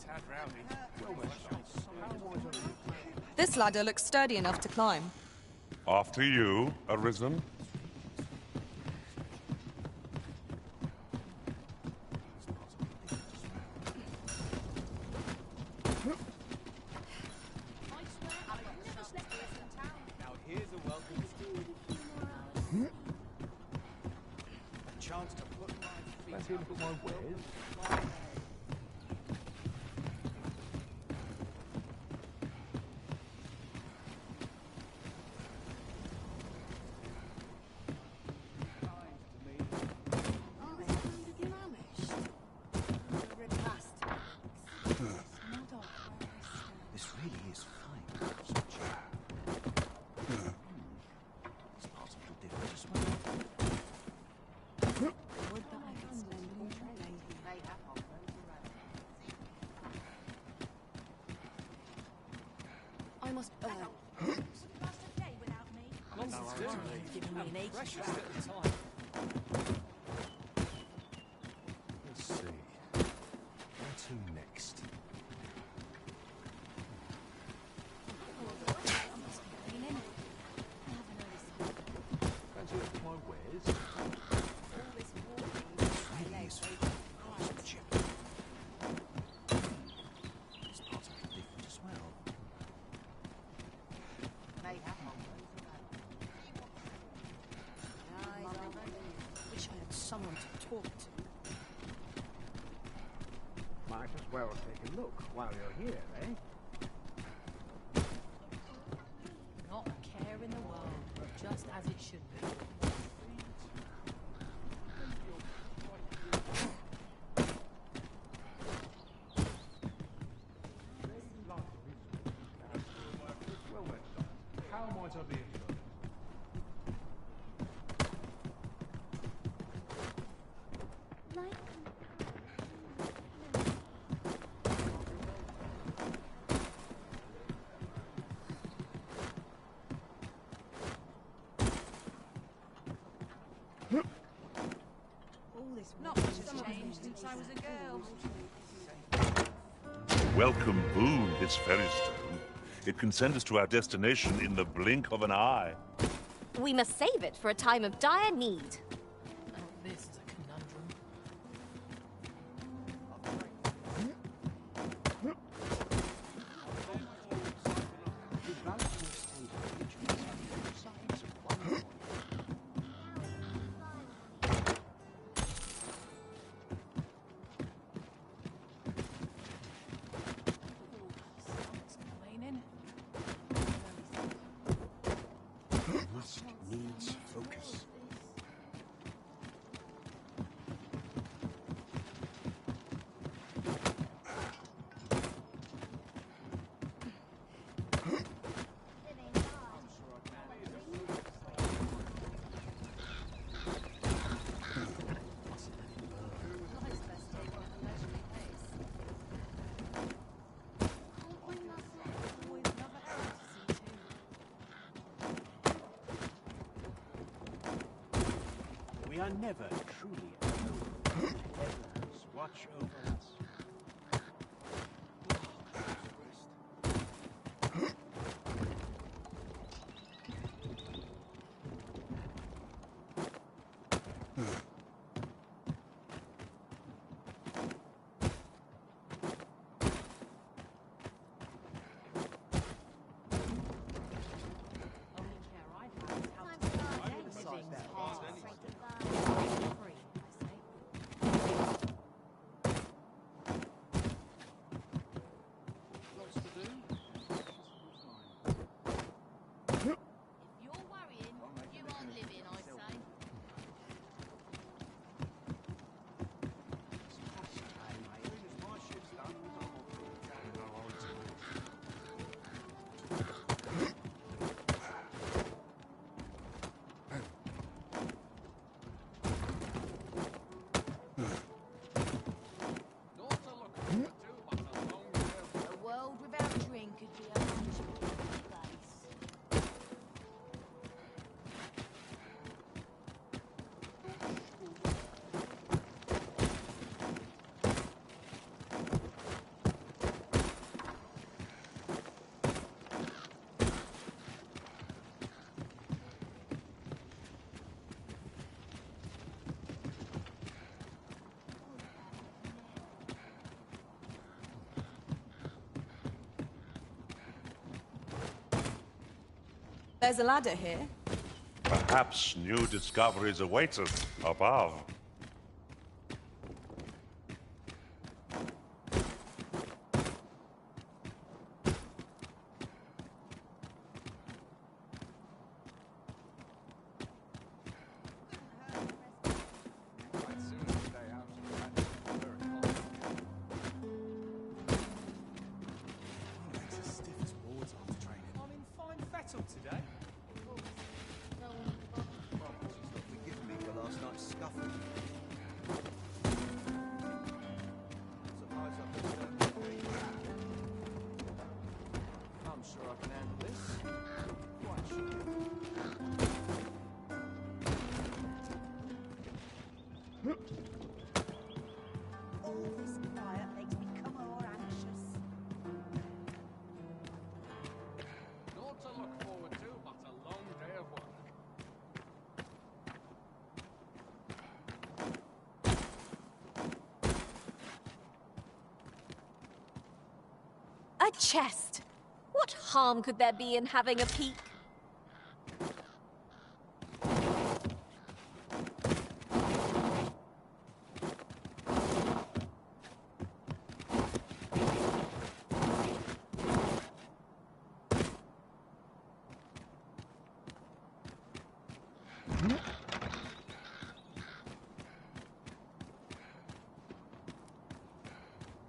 Tad rowdy. This ladder looks sturdy enough to climb. After you, Arisen. Now here's a welcome a chance to put my feet up. My wares. This really is fine. It's part of the difference as well. Would that I could spend all day here. I must Giving me an age Precious trap. little time. Let's see. Where to next? Fancy looking at my wares? Really is craftsmanship. It's part of the difference as well. Wish I had someone to talk to. Might as well take a look while you're here, eh? Not a care in the world, just as it should be. Well then, how might I be of service? All this Not much has changed since I was a girl. Welcome boon, this ferry stone. It can send us to our destination in the blink of an eye. We must save it for a time of dire need. Oh, this is a conundrum. are never truly alone. Heavens watch over us. A world without drink could be a much better place. There's a ladder here. Perhaps new discoveries await us above. I'm in fine fettle today. Well, she's not forgiven me for last night's scuffle. Suppose I could stand the heat. I'm sure I can handle this. Quite sure. All this quiet makes me come more anxious. Not to look forward to, but a long day of work. A chest! What harm could there be in having a peek?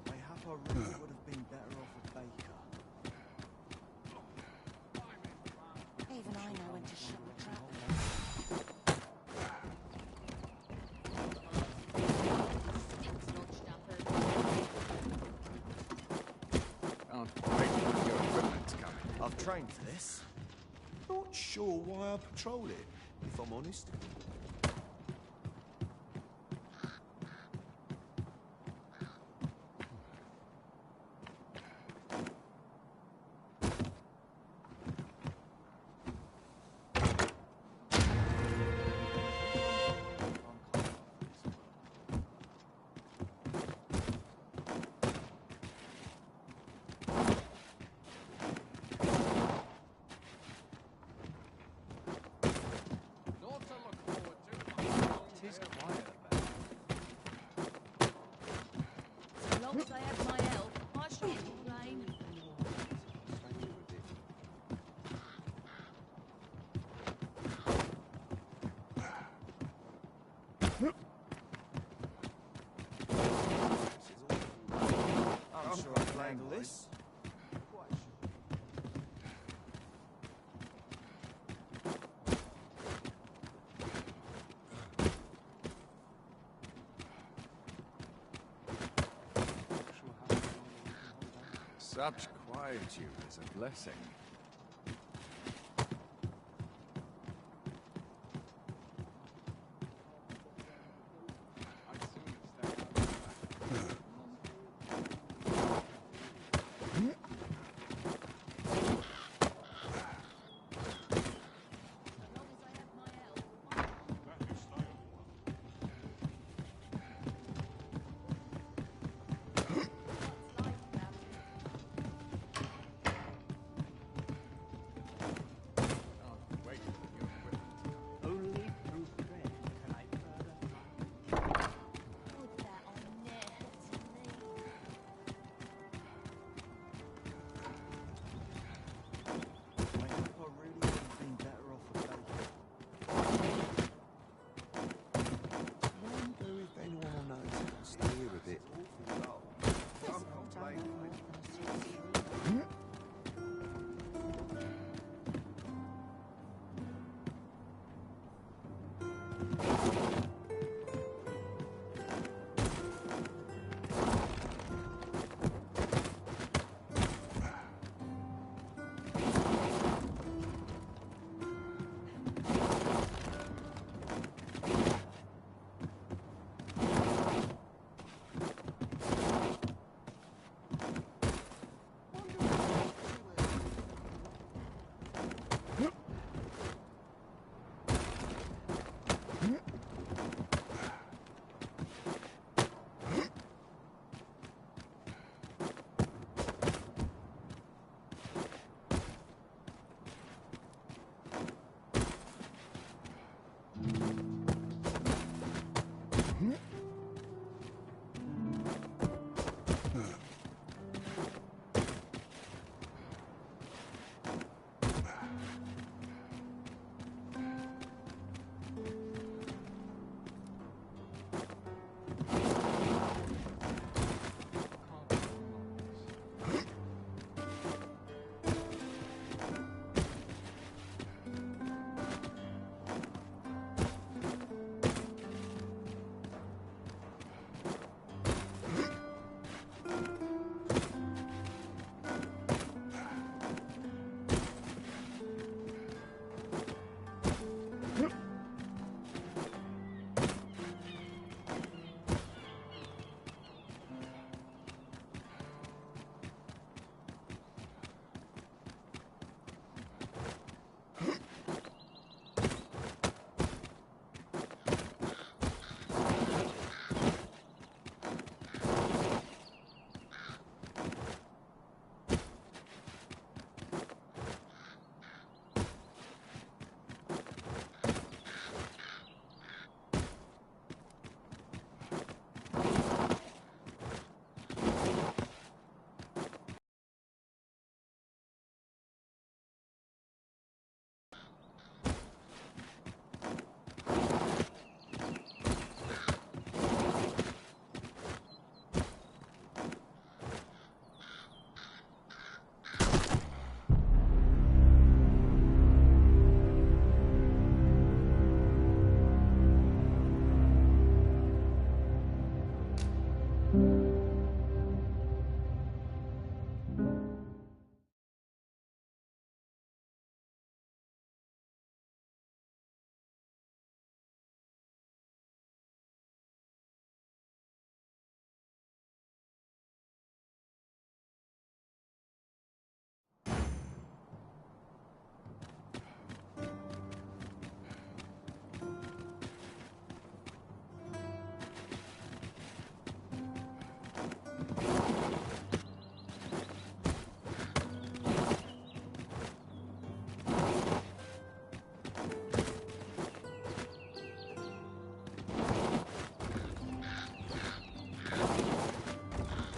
Mayhap I really would have been better off a baker. Even I know when to shut the trap. Can't wait for your equipment to come in. I've trained for this. Not sure why I patrol it, if I'm honest. Not to look forward to, but a long It is day of quiet So long as I have my help, I shan't complain. I'm sure I can handle this. Such quietude is a blessing.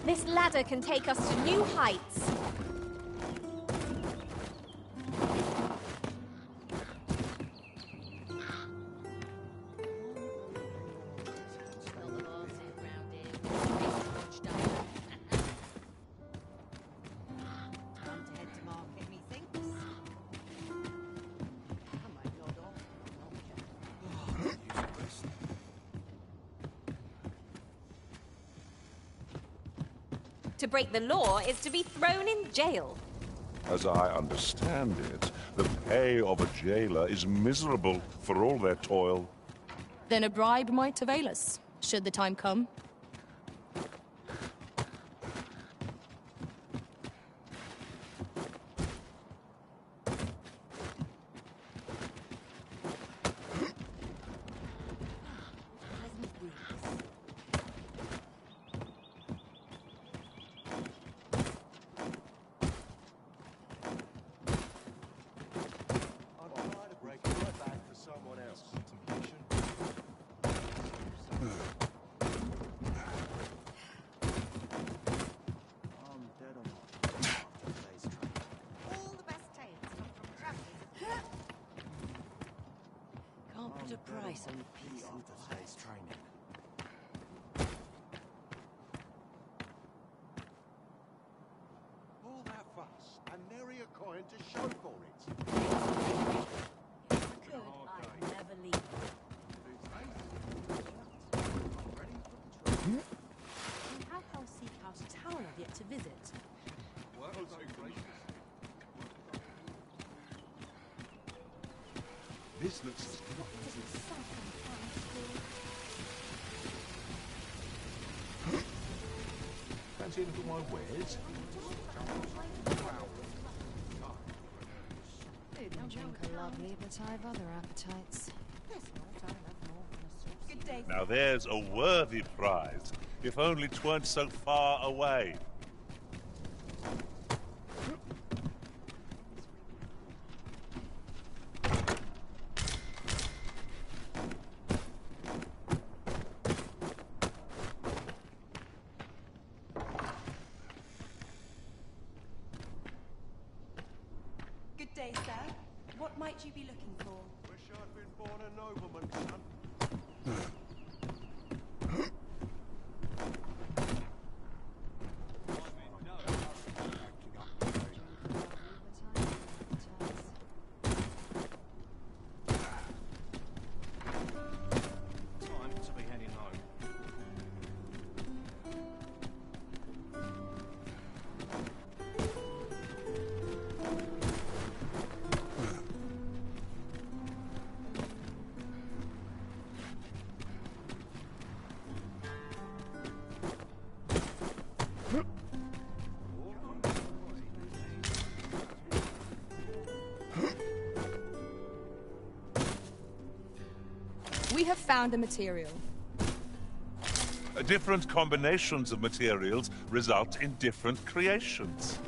This ladder can take us to new heights. To break the law is to be thrown in jail. As I understand it, the pay of a jailer is miserable for all their toil. Then a bribe might avail us, should the time come. Price on peace after today's training. All that fuss and nary a coin to show for it. Good, I'd never leave. We have Hellseek House Tower I've yet to visit. This looks Fancy a look at my wares? Food and drink are lovely, but I've other appetites. Good day. Now there's a worthy prize, if only 'tweren't so far away. day, sir. What might you be looking for? Wish I'd been born a nobleman, son. Time to be heading home. We have found a material. Different combinations of materials result in different creations.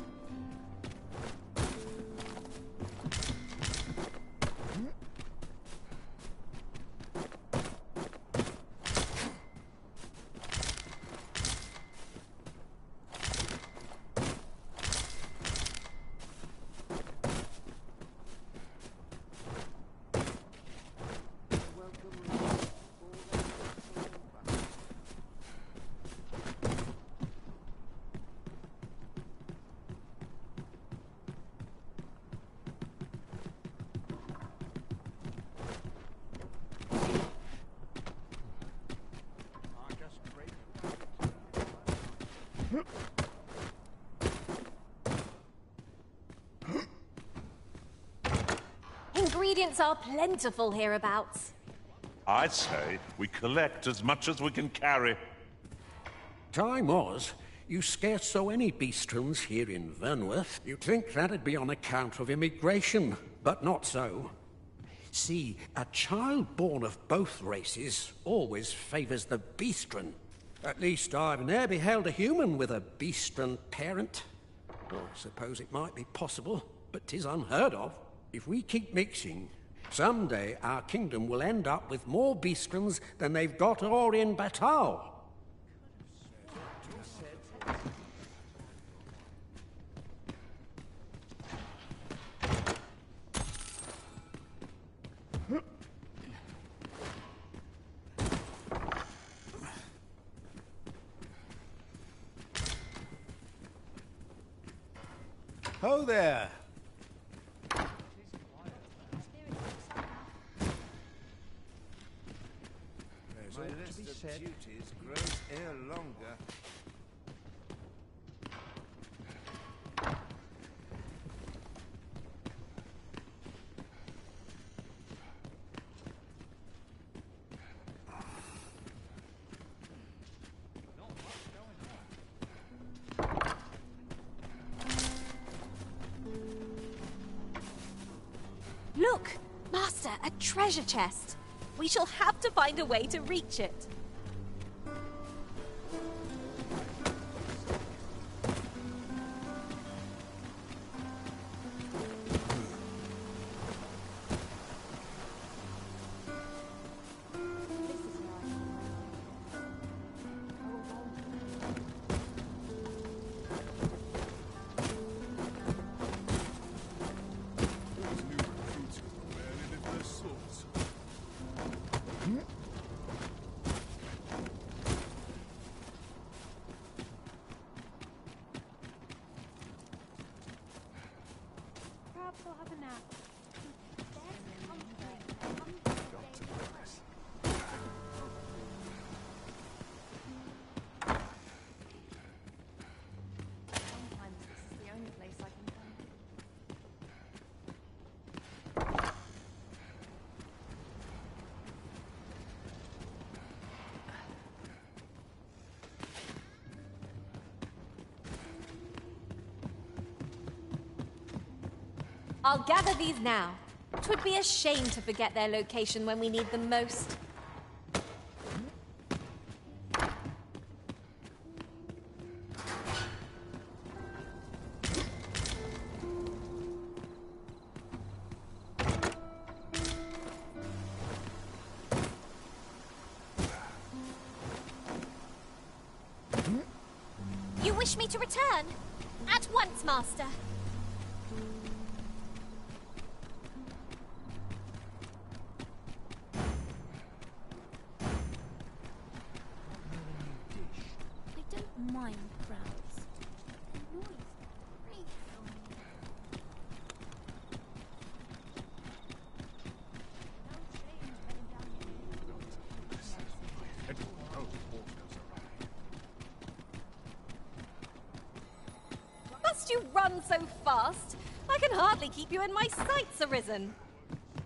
Ingredients are plentiful hereabouts. I'd say we collect as much as we can carry. Time was, you scarce saw any beastrons here in Vernworth. You'd think that'd be on account of immigration, but not so. See, a child born of both races always favours the beastron. At least I've ne'er beheld a human with a beastron parent. I suppose it might be possible, but 'tis unheard of. If we keep mixing, someday our kingdom will end up with more beastrons than they've got or in Batal. Ho there! My list of duties grows ere longer. Look! Master, a treasure chest. We shall have to find a way to reach it. Perhaps I'll have a nap. Sometimes this is the only place I can find it. I'll gather these now. 'Twould be a shame to forget their location when we need them most. You wish me to return? At once, Master. mind crowds. The noise grates on me. Must you run so fast? I can hardly keep you in my sights, Arisen.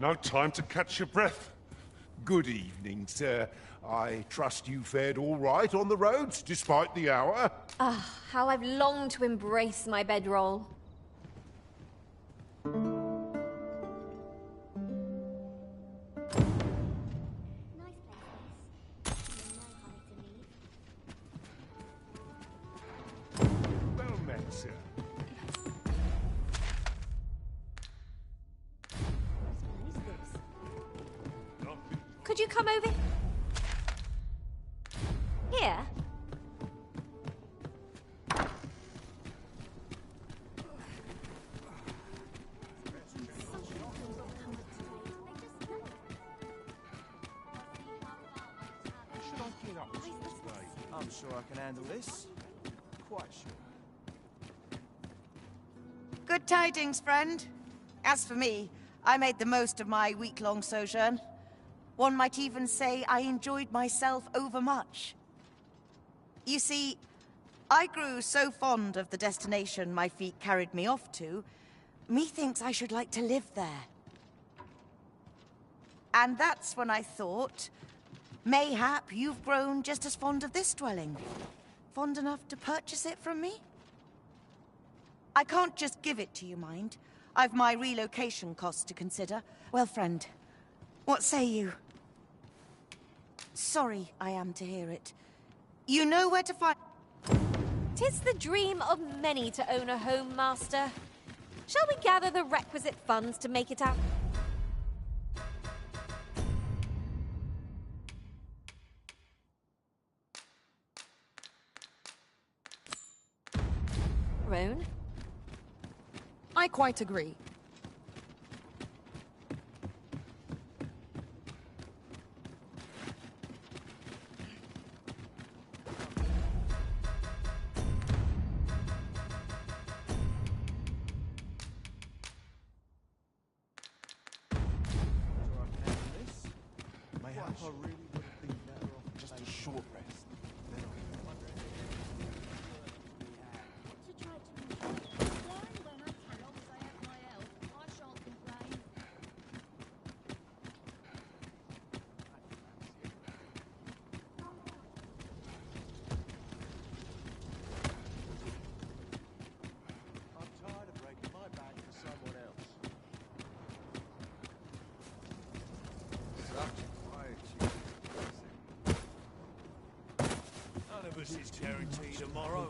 No time to catch your breath. Good evening, sir. I trust you fared all right on the roads, despite the hour. Ah, how I've longed to embrace my bedroll. Well met, sir. Could you come over here? Should I get up? I'm sure I can handle this. Quite sure. Good tidings, friend. As for me, I made the most of my week-long sojourn. One might even say I enjoyed myself overmuch. You see, I grew so fond of the destination my feet carried me off to, methinks I should like to live there. And that's when I thought, mayhap you've grown just as fond of this dwelling. Fond enough to purchase it from me? I can't just give it to you, mind. I've my relocation costs to consider. Well, friend, what say you? Sorry I am to hear it. You know where to find... 'Tis the dream of many to own a home, Master. Shall we gather the requisite funds to make it out? Roan? I quite agree. Mayhap I really would have been better off just a short rest. Then To try to control it. Learn when I can. As long as I have my health, I shan't complain. I'm tired of breaking my back for someone else. Such quiet. None of us is guaranteed tomorrow.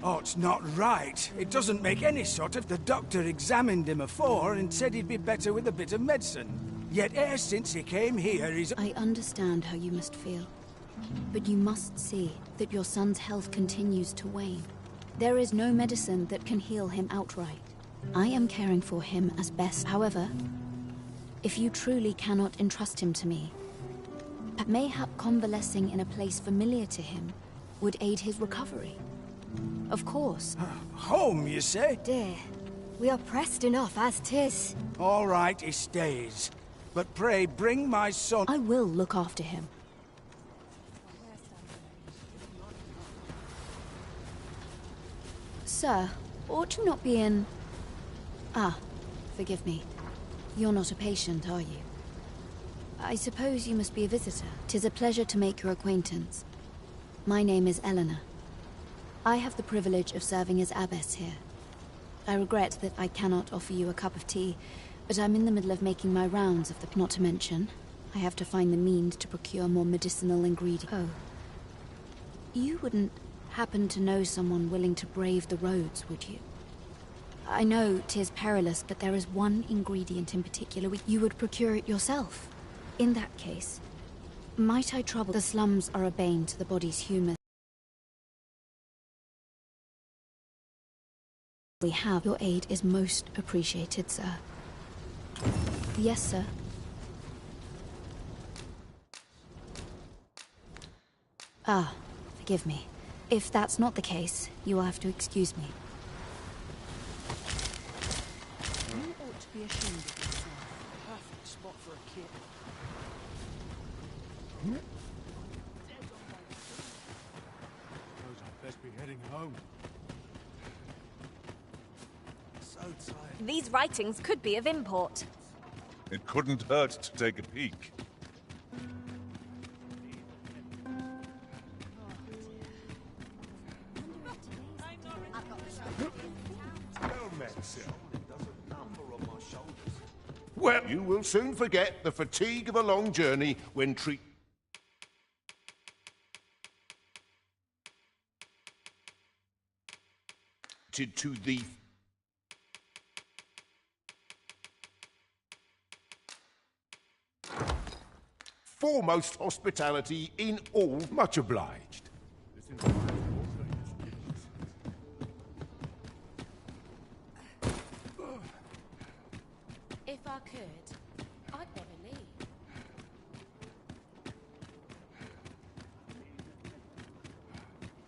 Oh, it's not right. It doesn't make any sort of... The doctor examined him afore and said he'd be better with a bit of medicine. Yet e'er since he came here, he's... I understand how you must feel. But you must see that your son's health continues to wane. There is no medicine that can heal him outright. I am caring for him as best. However, if you truly cannot entrust him to me, mayhap convalescing in a place familiar to him would aid his recovery. Of course. Home, you say? Dear, we are pressed enough as 'tis. All right, he stays. But pray, bring my son... I will look after him. Sir, ought you not be in... Ah, forgive me. You're not a patient, are you? I suppose you must be a visitor. 'Tis a pleasure to make your acquaintance. My name is Eleanor. I have the privilege of serving as abbess here. I regret that I cannot offer you a cup of tea, but I'm in the middle of making my rounds of the... Not to mention, I have to find the means to procure more medicinal ingredients. Oh. You wouldn't happen to know someone willing to brave the roads, would you? I know 'tis perilous, but there is one ingredient in particular you would procure it yourself. In that case, might I trouble... The slums are a bane to the body's humor. We have. Your aid is most appreciated, sir. Yes, sir. Ah, forgive me. If that's not the case, you will have to excuse me. You ought to be ashamed of yourself. Perfect spot for a kid. Suppose I'd best be heading home. So tired. These writings could be of import. It couldn't hurt to take a peek. Well, you will soon forget the fatigue of a long journey when treated to the foremost hospitality in all. Much obliged. If I could, I'd never leave.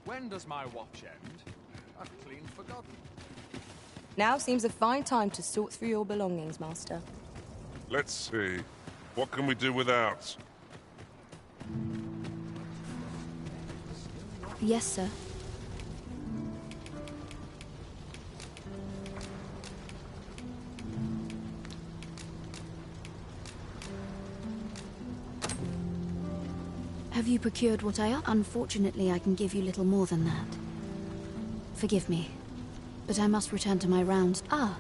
When does my watch end? I've clean forgotten. Now seems a fine time to sort through your belongings, Master. Let's see. What can we do without? Yes, sir. Have you procured what I asked? Unfortunately, I can give you little more than that. Forgive me, but I must return to my rounds. Ah,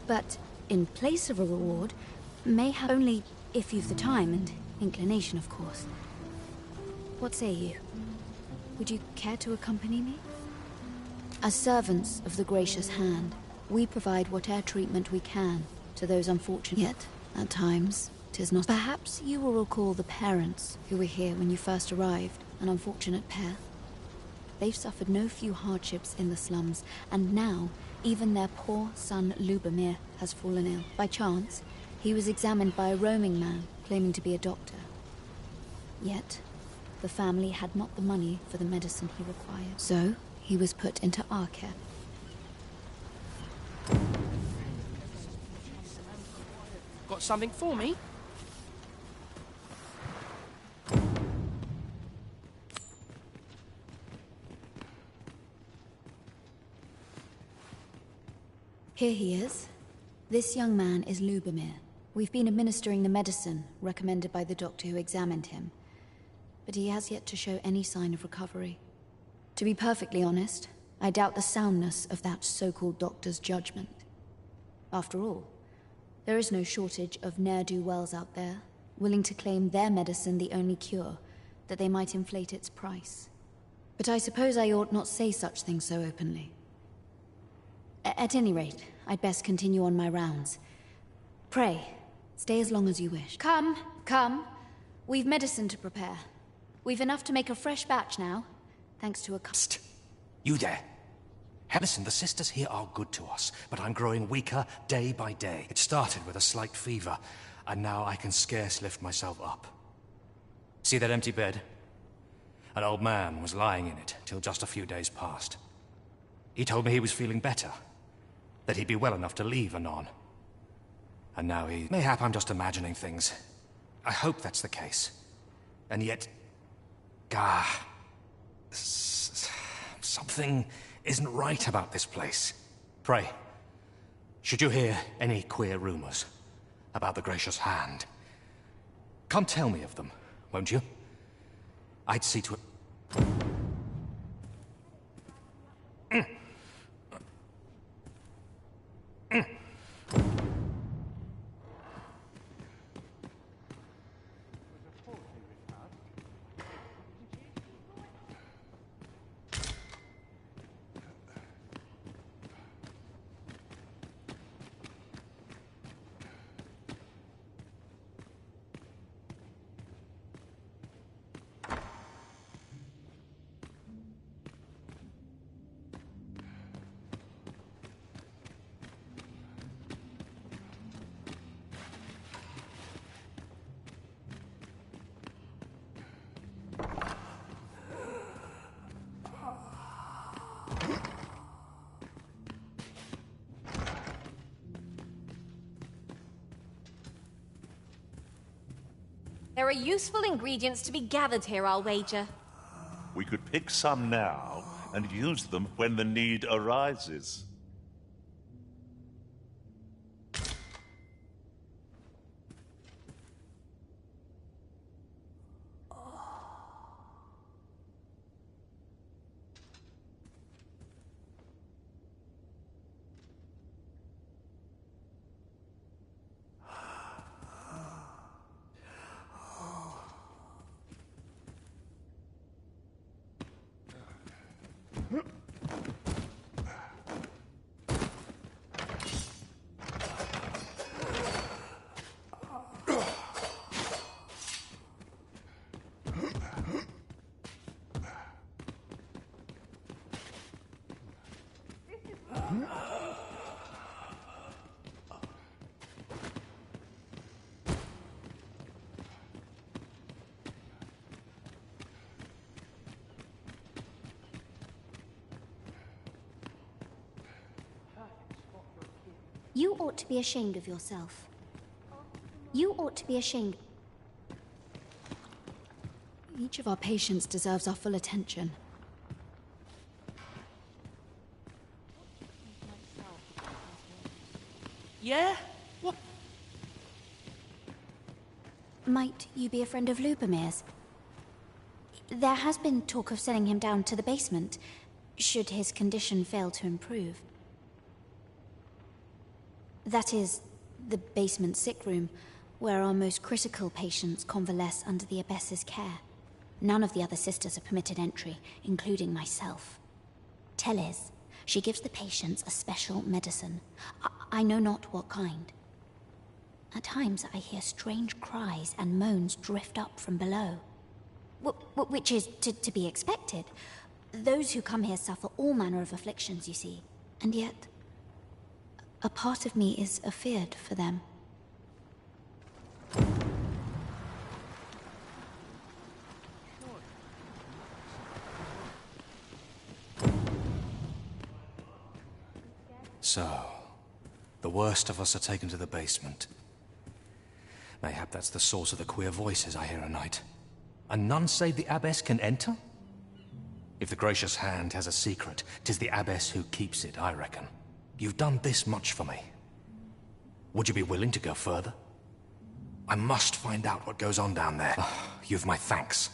but in place of a reward, may have only if you've the time and inclination, of course. What say you? Would you care to accompany me? As servants of the gracious hand, we provide whatever treatment we can to those unfortunate. Yet, at times, 'tis not. Perhaps you will recall the parents who were here when you first arrived, an unfortunate pair. They've suffered no few hardships in the slums, and now even their poor son Lubomir has fallen ill. By chance, he was examined by a roaming man claiming to be a doctor. Yet, the family had not the money for the medicine he required, so he was put into our care. Got something for me? Here he is. This young man is Lubomir. We've been administering the medicine recommended by the doctor who examined him, but he has yet to show any sign of recovery. To be perfectly honest, I doubt the soundness of that so-called doctor's judgment. After all, there is no shortage of ne'er-do-wells out there, willing to claim their medicine the only cure, that they might inflate its price. But I suppose I ought not say such things so openly. At any rate, I'd best continue on my rounds. Pray, stay as long as you wish. Come, come. We've medicine to prepare. We've enough to make a fresh batch now, thanks to a... Psst! You there. Listen, the sisters here are good to us, but I'm growing weaker day by day. It started with a slight fever, and now I can scarce lift myself up. See that empty bed? An old man was lying in it till just a few days past. He told me he was feeling better, that he'd be well enough to leave anon. And now he... Mayhap I'm just imagining things. I hope that's the case. And yet... something isn't right about this place. Pray, should you hear any queer rumors about the Gracious Hand, come tell me of them, won't you? I'd see to it... There are useful ingredients to be gathered here, I'll wager. We could pick some now and use them when the need arises. You ought to be ashamed of yourself. You ought to be ashamed. Each of our patients deserves our full attention. Yeah? What? Might you be a friend of Lubomir's? There has been talk of sending him down to the basement, should his condition fail to improve. That is, the basement sick room, where our most critical patients convalesce under the Abbess's care. None of the other sisters are permitted entry, including myself. Teles, she gives the patients a special medicine. I know not what kind. At times I hear strange cries and moans drift up from below. Which is to be expected. Those who come here suffer all manner of afflictions, you see. And yet, a part of me is afeard for them. So, the worst of us are taken to the basement. Mayhap that's the source of the queer voices I hear at night. And none say the Abbess can enter? If the gracious hand has a secret, 'tis the Abbess who keeps it, I reckon. You've done this much for me. Would you be willing to go further? I must find out what goes on down there. You've my thanks.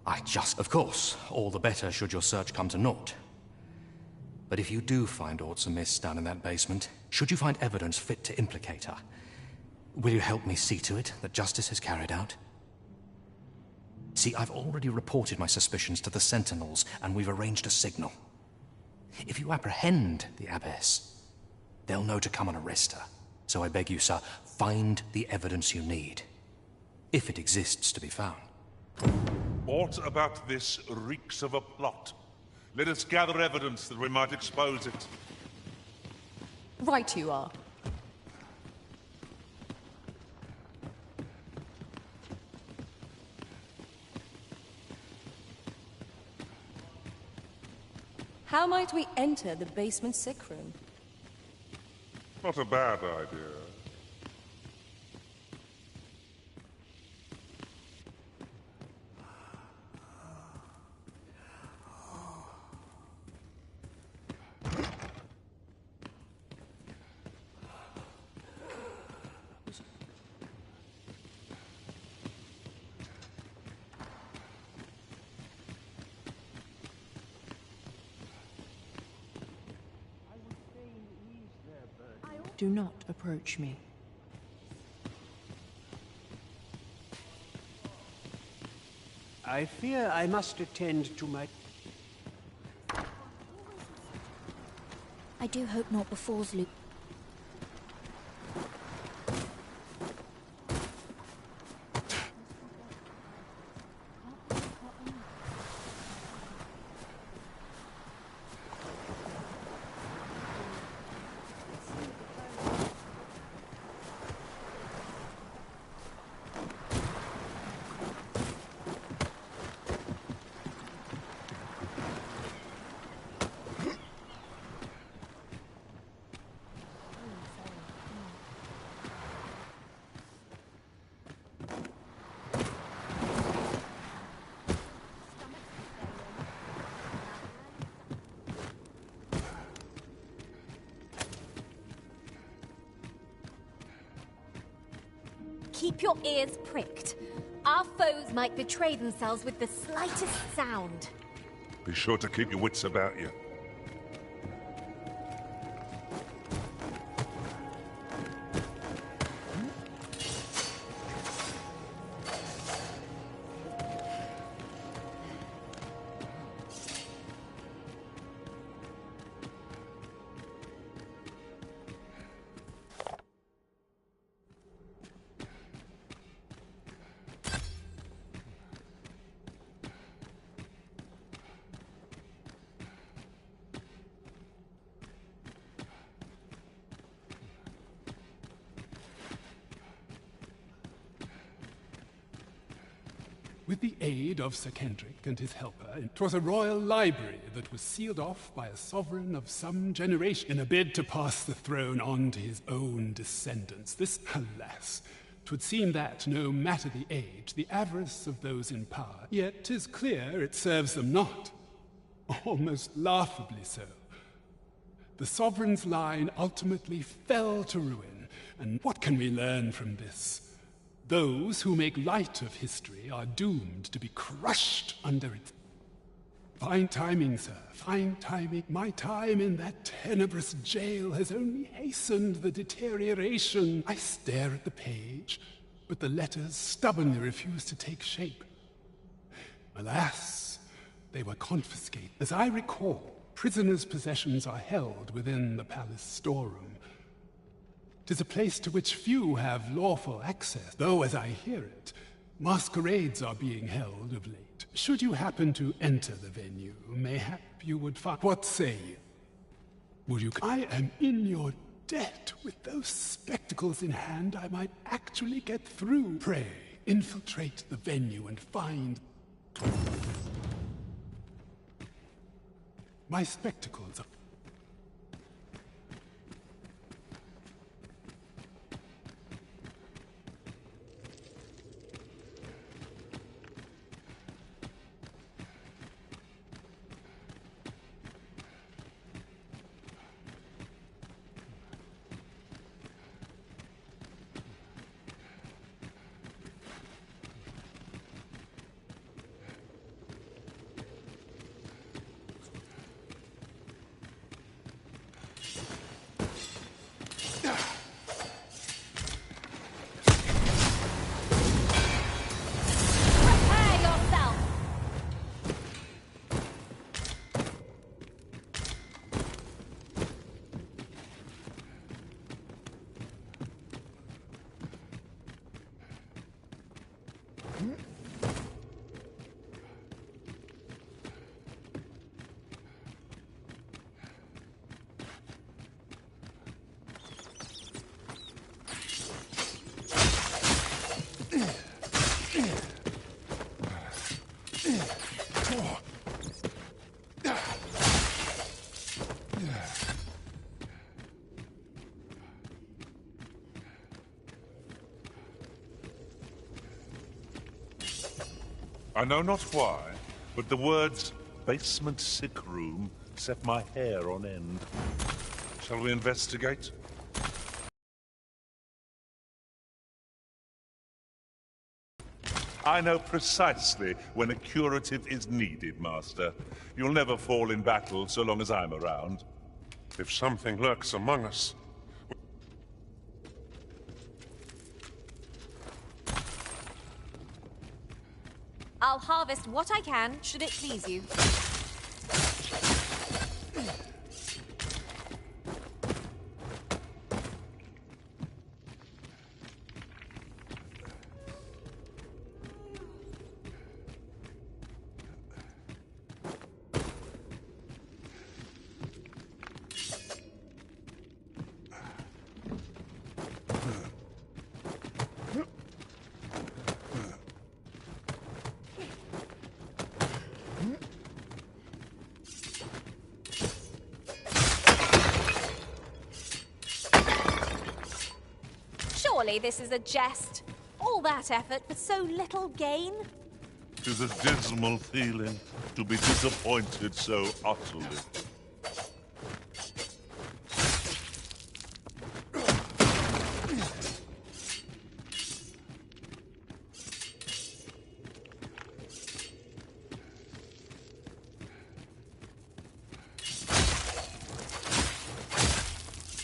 Of course, all the better should your search come to naught. But if you do find aught amiss down in that basement, should you find evidence fit to implicate her, will you help me see to it that justice is carried out? See, I've already reported my suspicions to the Sentinels, and we've arranged a signal. If you apprehend the Abbess, they'll know to come and arrest her. So I beg you, sir, find the evidence you need, if it exists to be found. Aught about this reeks of a plot. Let us gather evidence that we might expose it. Right you are. How might we enter the basement sick room? Not a bad idea. Do not approach me. I fear I must attend to my... I do hope naught befalls Luke. keep your ears pricked. Our foes might betray themselves with the slightest sound. Be sure to keep your wits about you. With the aid of Sir Kendrick and his helper, it was a royal library that was sealed off by a sovereign of some generation in a bid to pass the throne on to his own descendants. This, alas, 'twould seem that, no matter the age, the avarice of those in power, yet 'tis clear it serves them not. Almost laughably so. The sovereign's line ultimately fell to ruin, and what can we learn from this? Those who make light of history are doomed to be crushed under it. Fine timing, sir, fine timing. My time in that tenebrous jail has only hastened the deterioration. I stare at the page, but the letters stubbornly refuse to take shape. Alas, they were confiscated. As I recall, prisoners' possessions are held within the palace storeroom. 'Tis a place to which few have lawful access, though, as I hear it, masquerades are being held of late. Should you happen to enter the venue, mayhap you would find... What say you? Would you... I am in your debt. With those spectacles in hand, I might actually get through. Pray, infiltrate the venue and find... My spectacles are... I know not why, but the words basement sick room set my hair on end. Shall we investigate? I know precisely when a curative is needed, Master. You'll never fall in battle so long as I'm around. If something lurks among us... I'll harvest what I can, should it please you. Surely this is a jest. All that effort for so little gain? 'Tis a dismal feeling to be disappointed so utterly.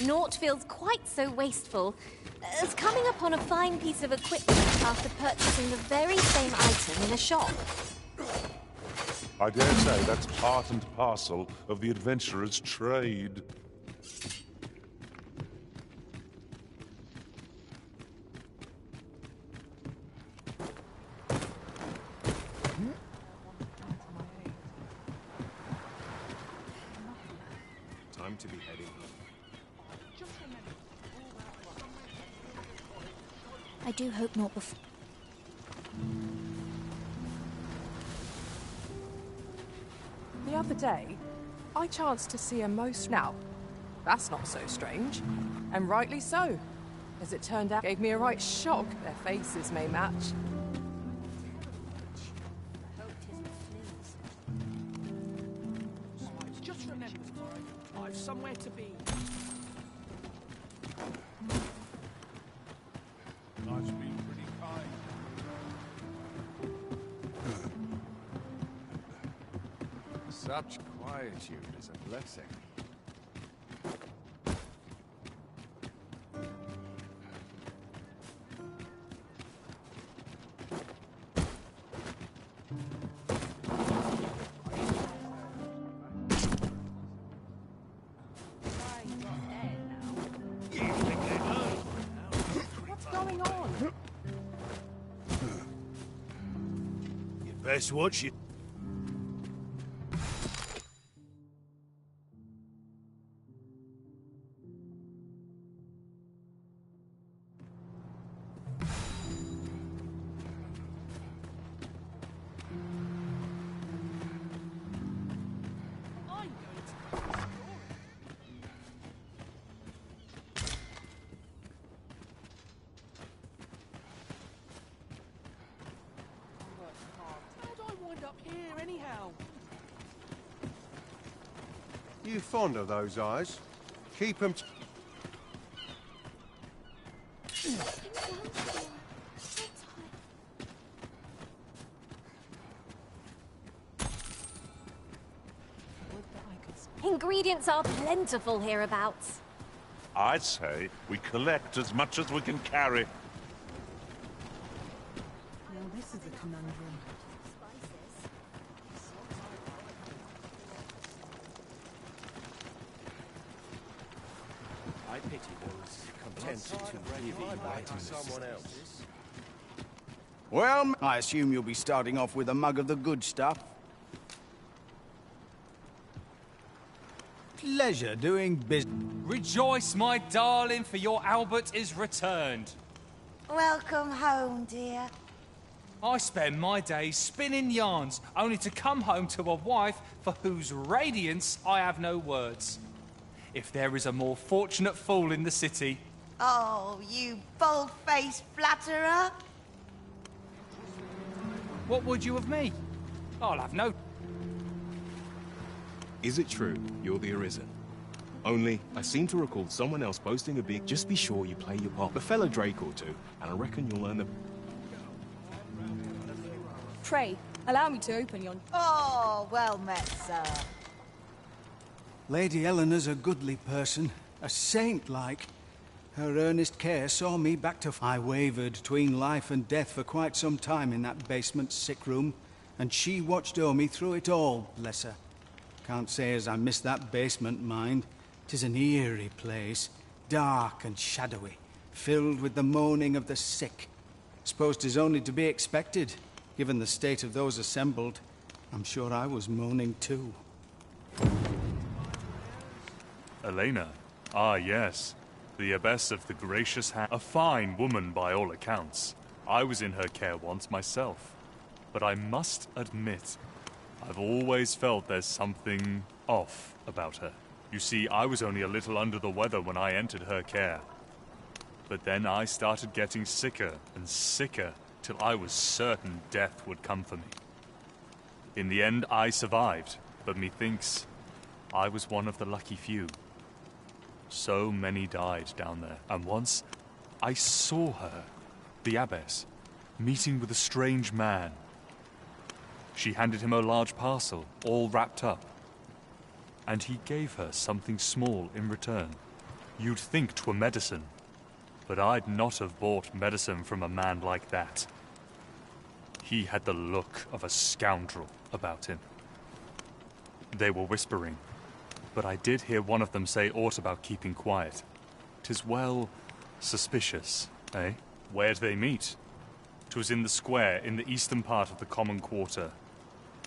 Naught feels quite so wasteful as coming upon a fine piece of equipment after purchasing the very same item in a shop. I dare say that's part and parcel of the adventurer's trade. Time to be heading home. I do hope not before. The other day, I chanced to see a most... Now, that's not so strange. And rightly so. As it turned out, gave me a right shock their faces may match. Just remember, I've somewhere to be. Life's been pretty kind. Such quietude is a blessing. What's going on? You best watch it. How'd I wind up here, anyhow? You fond of those eyes? Keep them. Ingredients are plentiful hereabouts. I'd say we collect as much as we can carry. Now this is a conundrum. I pity those content to live in someone else. Well, I assume you'll be starting off with a mug of the good stuff. Pleasure doing business. Rejoice, my darling, for your Albert is returned. Welcome home, dear. I spend my days spinning yarns, only to come home to a wife for whose radiance I have no words. If there is a more fortunate fool in the city... Oh, you bold-faced flatterer. What would you of me? I'll have no... Is it true you're the Arisen? Only, I seem to recall someone else boasting a big... Just be sure you play your part. A fellow Drake or two, and I reckon you'll learn the... Pray, allow me to open yon... Oh, well met, sir. Lady Eleanor's a goodly person, a saint-like. Her earnest care saw me back to... I wavered between life and death for quite some time in that basement sick room, and she watched o'er me through it all, bless her. Can't say as I miss that basement, mind. 'Tis an eerie place, dark and shadowy, filled with the moaning of the sick. Suppose 'tis only to be expected, given the state of those assembled. I'm sure I was moaning too. Elena? Ah, yes. The abbess of the Gracious Hand. A fine woman by all accounts. I was in her care once myself. But I must admit, I've always felt there's something off about her. You see, I was only a little under the weather when I entered her care. But then I started getting sicker and sicker till I was certain death would come for me. In the end, I survived, but methinks I was one of the lucky few. So many died down there, and once I saw her, the abbess, meeting with a strange man. She handed him a large parcel, all wrapped up, and he gave her something small in return. You'd think 'twere medicine, but I'd not have bought medicine from a man like that. He had the look of a scoundrel about him. They were whispering, but I did hear one of them say aught about keeping quiet. 'Tis well suspicious, eh? Where'd they meet? 'Twas in the square in the eastern part of the common quarter,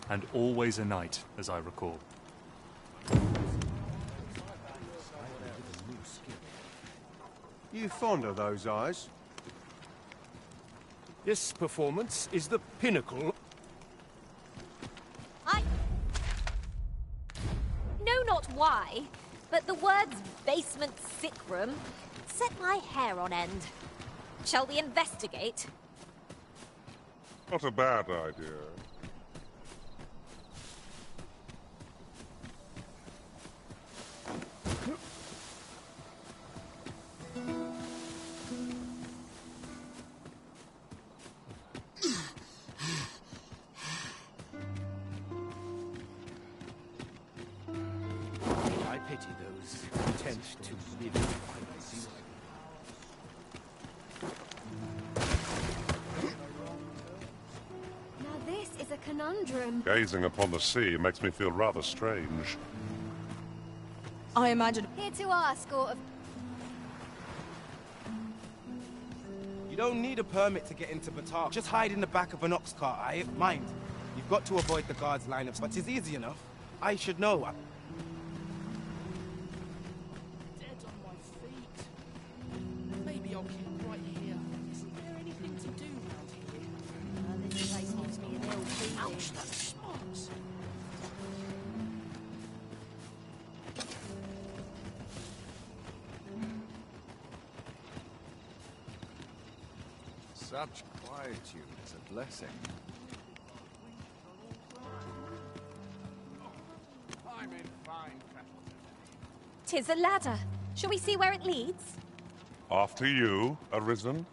and always a night, as I recall. You fond of those eyes? This performance is the pinnacle. I know not why, but the words basement sick room set my hair on end. Shall we investigate? Not a bad idea. I pity those content to live in privacy. Now this is a conundrum. Gazing upon the sea makes me feel rather strange. I imagine... Here to ask, or of... You don't need a permit to get into Batar. Just hide in the back of an ox cart, I mind. You've got to avoid the guards' line of... But it's easy enough. I should know. Dead on my feet. Maybe I'll keep right here. Isn't there anything to do around here? This place gives me an ill feeling. Ouch, that smarts. Such quietude is a blessing. I'm in fine. 'Tis a ladder. Shall we see where it leads? After you, Arisen.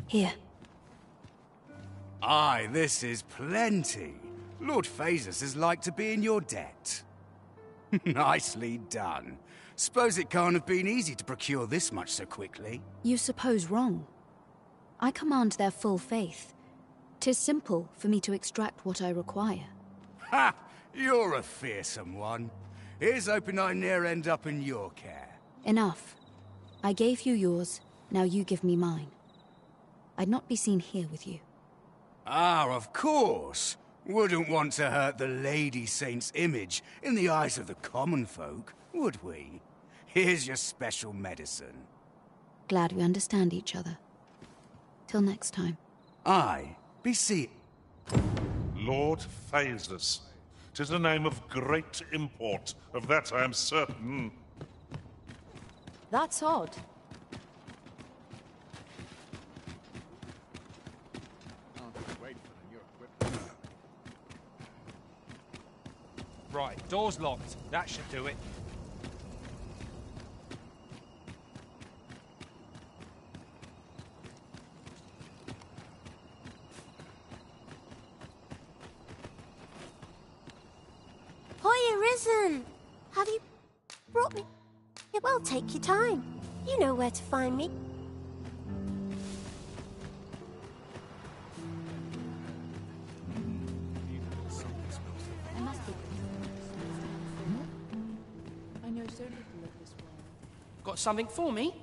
Here. Aye, this is plenty. Lord Phasus is like to be in your debt. Nicely done. Suppose it can't have been easy to procure this much so quickly. You suppose wrong. I command their full faith. 'Tis simple for me to extract what I require. Ha! You're a fearsome one. Here's hoping I ne'er end up in your care. Enough. I gave you yours, now you give me mine. I'd not be seen here with you. Ah, of course. Wouldn't want to hurt the Lady Saint's image in the eyes of the common folk, would we? Here's your special medicine. Glad we understand each other. Till next time. Aye, be Lord Phasus. 'Tis a name of great import. Of that I am certain. That's odd. Right, door's locked. That should do it. Hoy, Arisen! Have you brought me? Well, take your time. You know where to find me. I know so little of this world. Got something for me?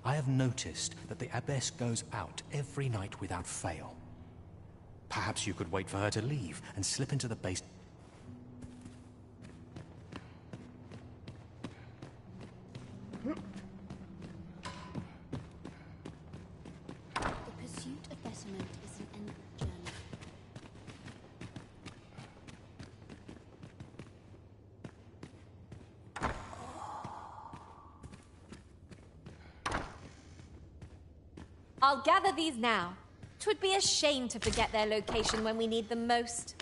I have noticed that the Abbess goes out every night without fail. Perhaps you could wait for her to leave and slip into the base. The pursuit of betterment is an endless journey. I'll gather these now. 'Twould be a shame to forget their location when we need them most.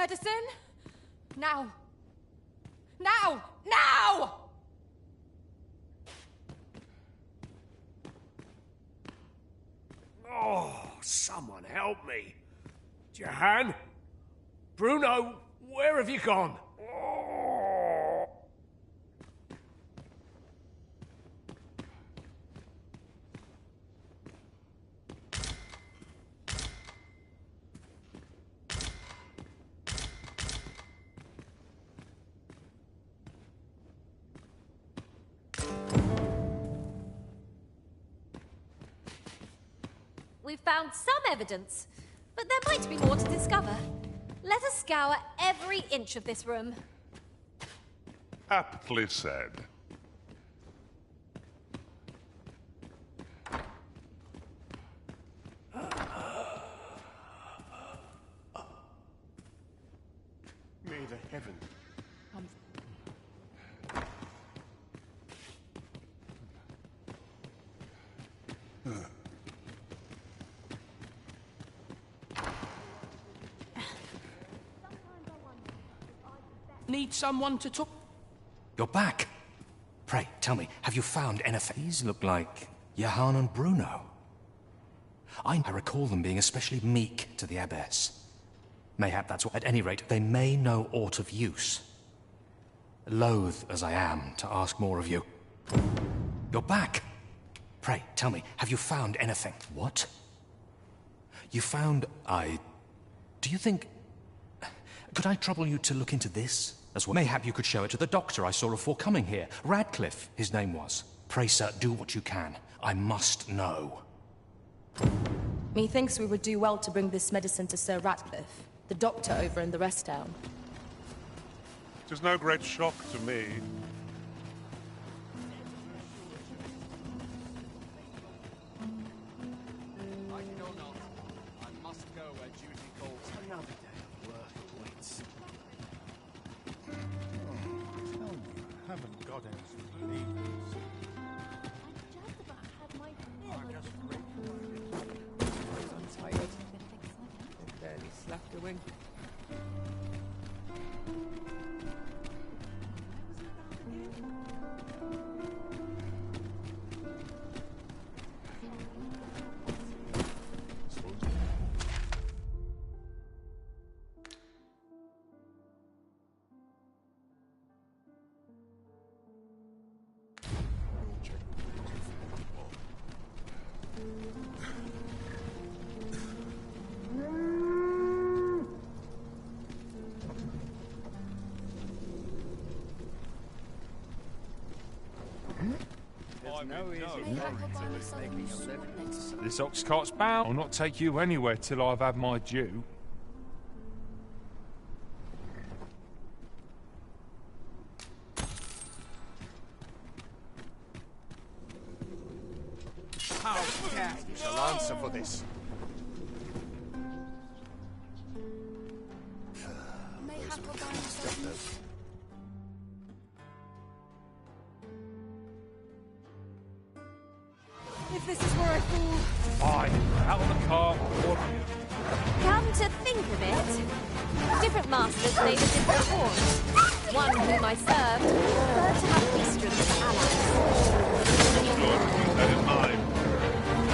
Medicine? Now! Now! Now! Oh, someone help me. Jahan? Bruno, where have you gone? Oh. We've found some evidence, but there might be more to discover. Let us scour every inch of this room. Aptly said. May the heaven. Need someone to talk. You're back. Pray, tell me, have you found anything? These look like Johann and Bruno. I recall them being especially meek to the abbess. Mayhap that's what. At any rate, they may know aught of use. Loath as I am to ask more of you. You're back. Pray, tell me, have you found anything? What? You found... Do you think... Could I trouble you to look into this as well? Mayhap you could show it to the doctor I saw before coming here. Radcliffe, his name was. Pray, sir, do what you can. I must know. Methinks we would do well to bring this medicine to Sir Ratcliffe, the doctor over in the rest town. It is no great shock to me. This ox cart's bound. I'll not take you anywhere till I've had my due. How dare you shall answer for this? If this is where I fall... Fine, out of the car. Come to think of it, different masters made a different horns. One whom I served preferred to have beastrons as allies. Keep that in mind.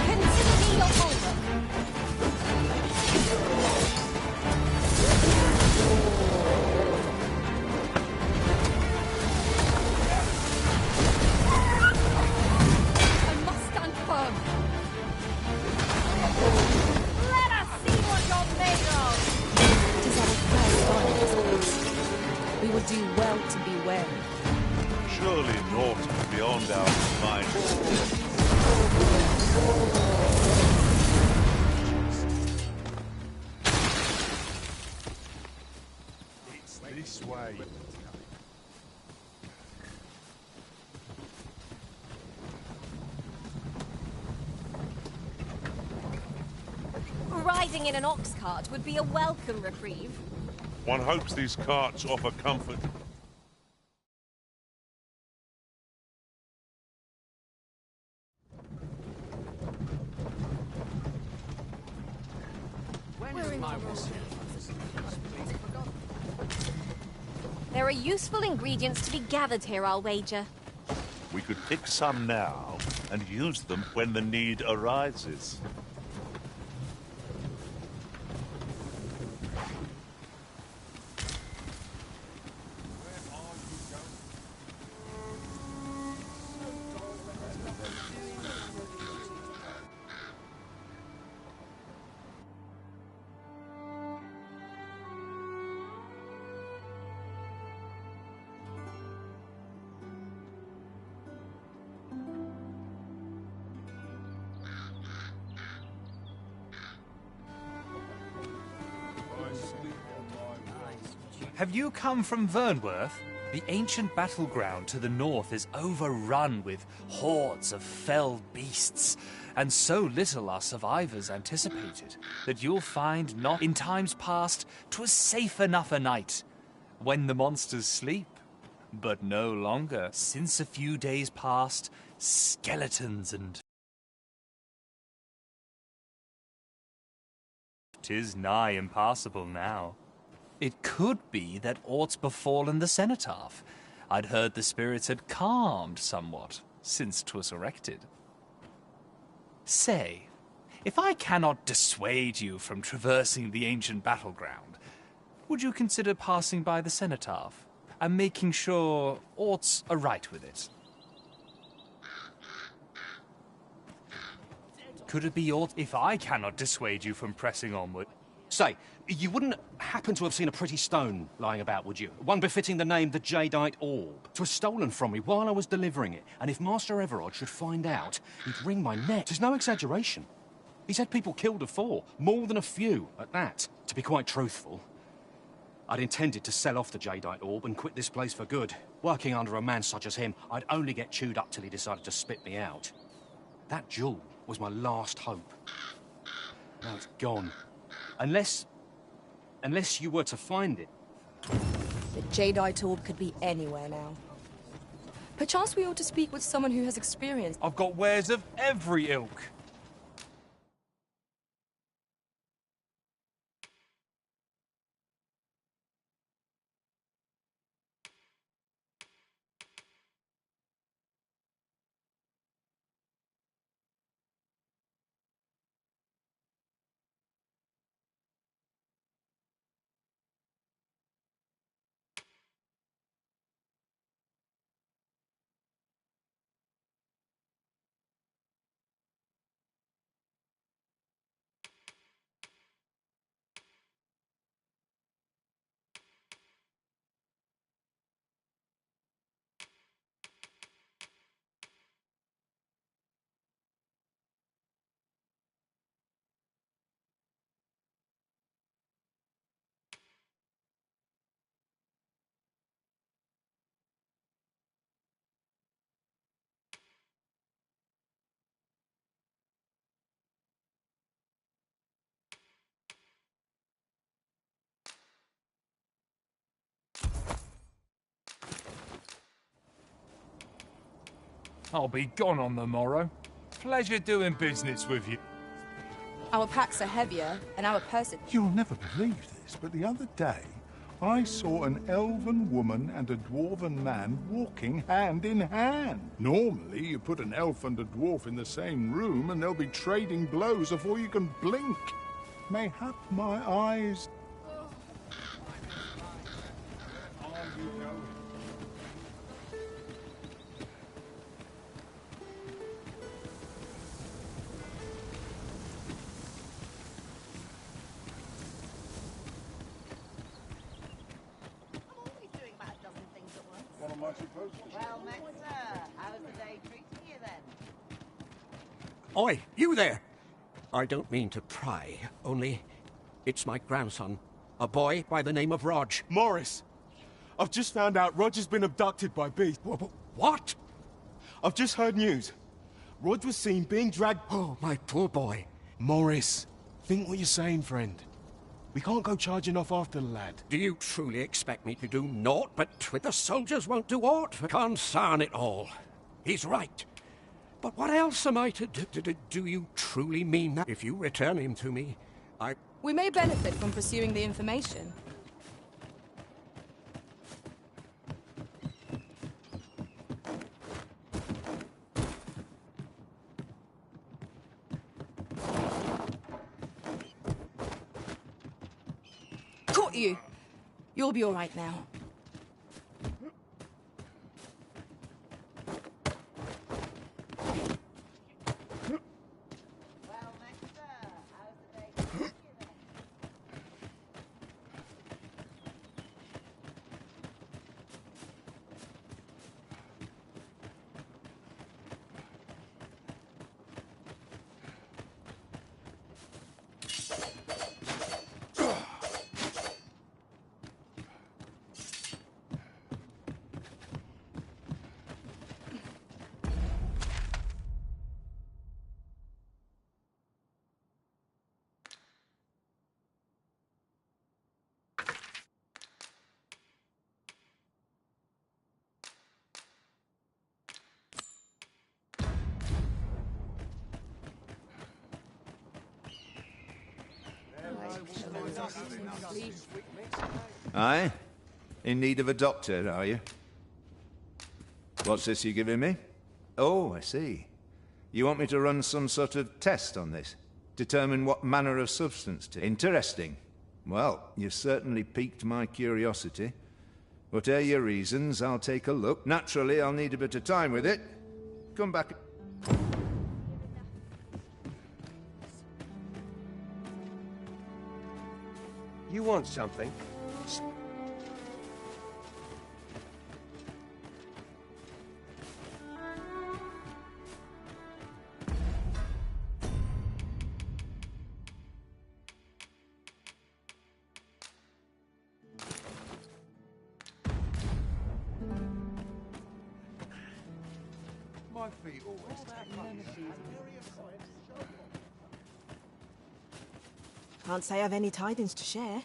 Consider me your bulwark. I must stand firm. Let us see what you're made of. It is our first on this place. We would do well to be wary. Surely naught beyond our minds. It's this way. Riding in an ox cart would be a welcome reprieve. One hopes these carts offer comfort. When is my There are useful ingredients to be gathered here, I'll wager. We could pick some now and use them when the need arises. Have you come from Vernworth? The ancient battleground to the north is overrun with hordes of fell beasts, and so little are survivors anticipated that you'll find not in times past 'twas safe enough a night when the monsters sleep, but no longer. Since a few days past, skeletons and 'tis nigh impassable now. It could be that aught's befallen the cenotaph. I'd heard the spirits had calmed somewhat since 'twas erected. Say, if I cannot dissuade you from traversing the ancient battleground, would you consider passing by the cenotaph and making sure aught's aright with it? Could it be aught if I cannot dissuade you from pressing onward? Say, you wouldn't happen to have seen a pretty stone lying about, would you? One befitting the name the Jadeite Orb. 'Twas stolen from me while I was delivering it, and if Master Everard should find out, he'd wring my neck. 'Tis no exaggeration. He's had people killed afore, more than a few at that. To be quite truthful, I'd intended to sell off the Jadeite Orb and quit this place for good. Working under a man such as him, I'd only get chewed up till he decided to spit me out. That jewel was my last hope. Now it's gone. Unless you were to find it. The Jadeite Orb could be anywhere now. Perchance we ought to speak with someone who has experience. I've got wares of every ilk. I'll be gone on the morrow. Pleasure doing business with you. Our packs are heavier, and our purses... You'll never believe this, but the other day, I saw an elven woman and a dwarven man walking hand in hand. Normally, you put an elf and a dwarf in the same room and they'll be trading blows before you can blink. Mayhap my eyes... What am I supposed to do? Well met, sir. How's the day treating you then? Oi, you there! I don't mean to pry, only it's my grandson, a boy by the name of Rog. Morris, I've just found out Roger's been abducted by beasts. What? I've just heard news. Rog was seen being dragged... Oh, my poor boy. Morris, think what you're saying, friend. We can't go charging off after the lad. Do you truly expect me to do naught but with the soldiers won't do aught? Concern it all. He's right. But what else am I to do? Do you truly mean that? If you return him to me, We may benefit from pursuing the information. you. You'll be all right now. Aye? In need of a doctor, are you? What's this you're giving me? Oh, I see. You want me to run some sort of test on this? Determine what manner of substance to... Interesting. Well, you've certainly piqued my curiosity. Whatever your reasons, I'll take a look. Naturally, I'll need a bit of time with it. Come back... You want something? My feet always Can't say I've any tidings to share.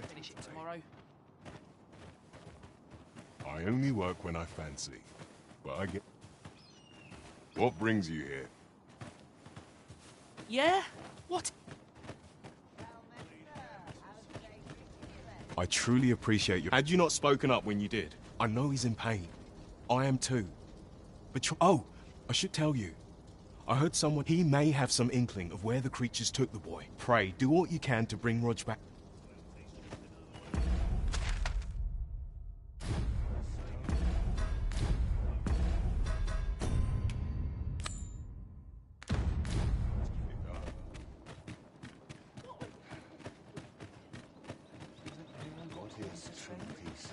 Finish it tomorrow. I only work when I fancy, but I get... What brings you here? Yeah? What? I truly appreciate you. Had you not spoken up when you did, I know he's in pain. I am too. But oh, I should tell you. I heard someone... He may have some inkling of where the creatures took the boy. Pray, do what you can to bring Rog back.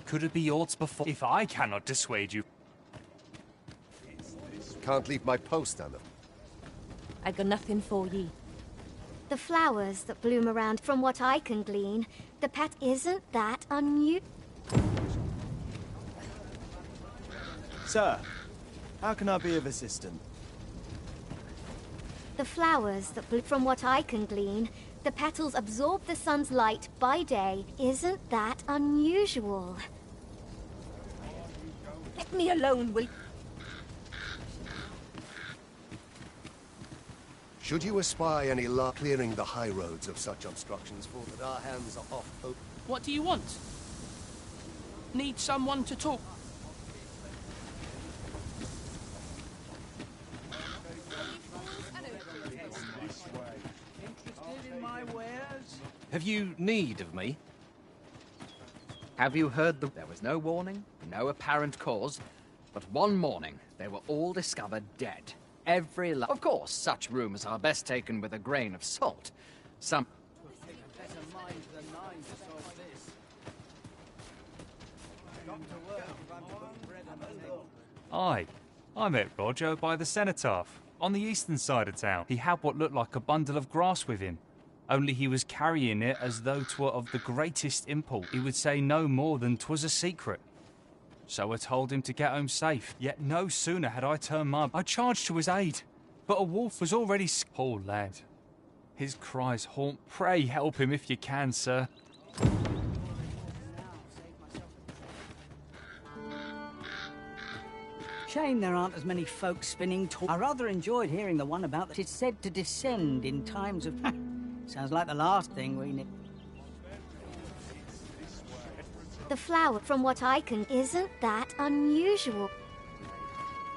Could it be aught before? If I cannot dissuade you... Can't leave my post, Anna. I got nothing for ye. The flowers that bloom around, from what I can glean, the pet isn't that unusual. Sir, how can I be of assistance? The flowers that bloom, from what I can glean, the petals absorb the sun's light by day. Isn't that unusual? Let me alone, will you? Should you espy any luck clearing the high roads of such obstructions, for that our hands are off open. What do you want? Need someone to talk. Interested in my wares? Have you need of me? Have you heard the... There was no warning, no apparent cause, but one morning they were all discovered dead. Of course, such rumors are best taken with a grain of salt. Some... Aye, I met Roger by the cenotaph, on the eastern side of town. He had what looked like a bundle of grass with him, only he was carrying it as though 'twere of the greatest import. He would say no more than 'twas a secret. So I told him to get home safe. Yet no sooner had I turned I charged to his aid, but a wolf was already... Poor lad. His cries haunt. Pray help him if you can, sir. Shame there aren't as many folk spinning I rather enjoyed hearing the one about that it's said to descend in times of... Sounds like the last thing we need. The flower, from what I can, isn't that unusual.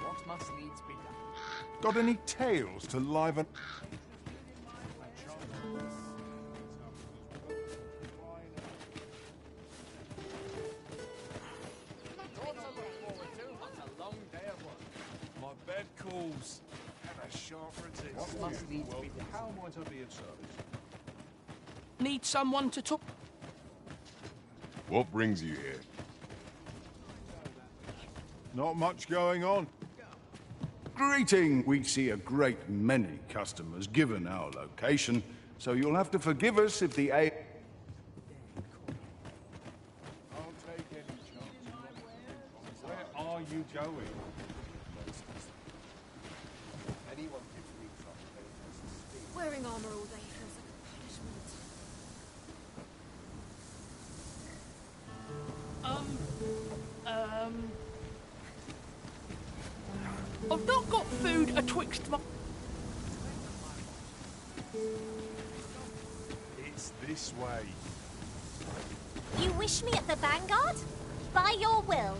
What must needs be done? Got any tales to liven... My bed calls. And a sharp resist. What must needs Well, be done? how might I be of service? Need someone to talk. What brings you here? Not much going on. Greeting! We see a great many customers given our location, so you'll have to forgive us if the A... I'll take any chance. Where are you going? Anyone gives me trouble. Wearing armor all day feels like a punishment. I've not got food atwixt my... It's this way. You wish me at the Vanguard? By your will.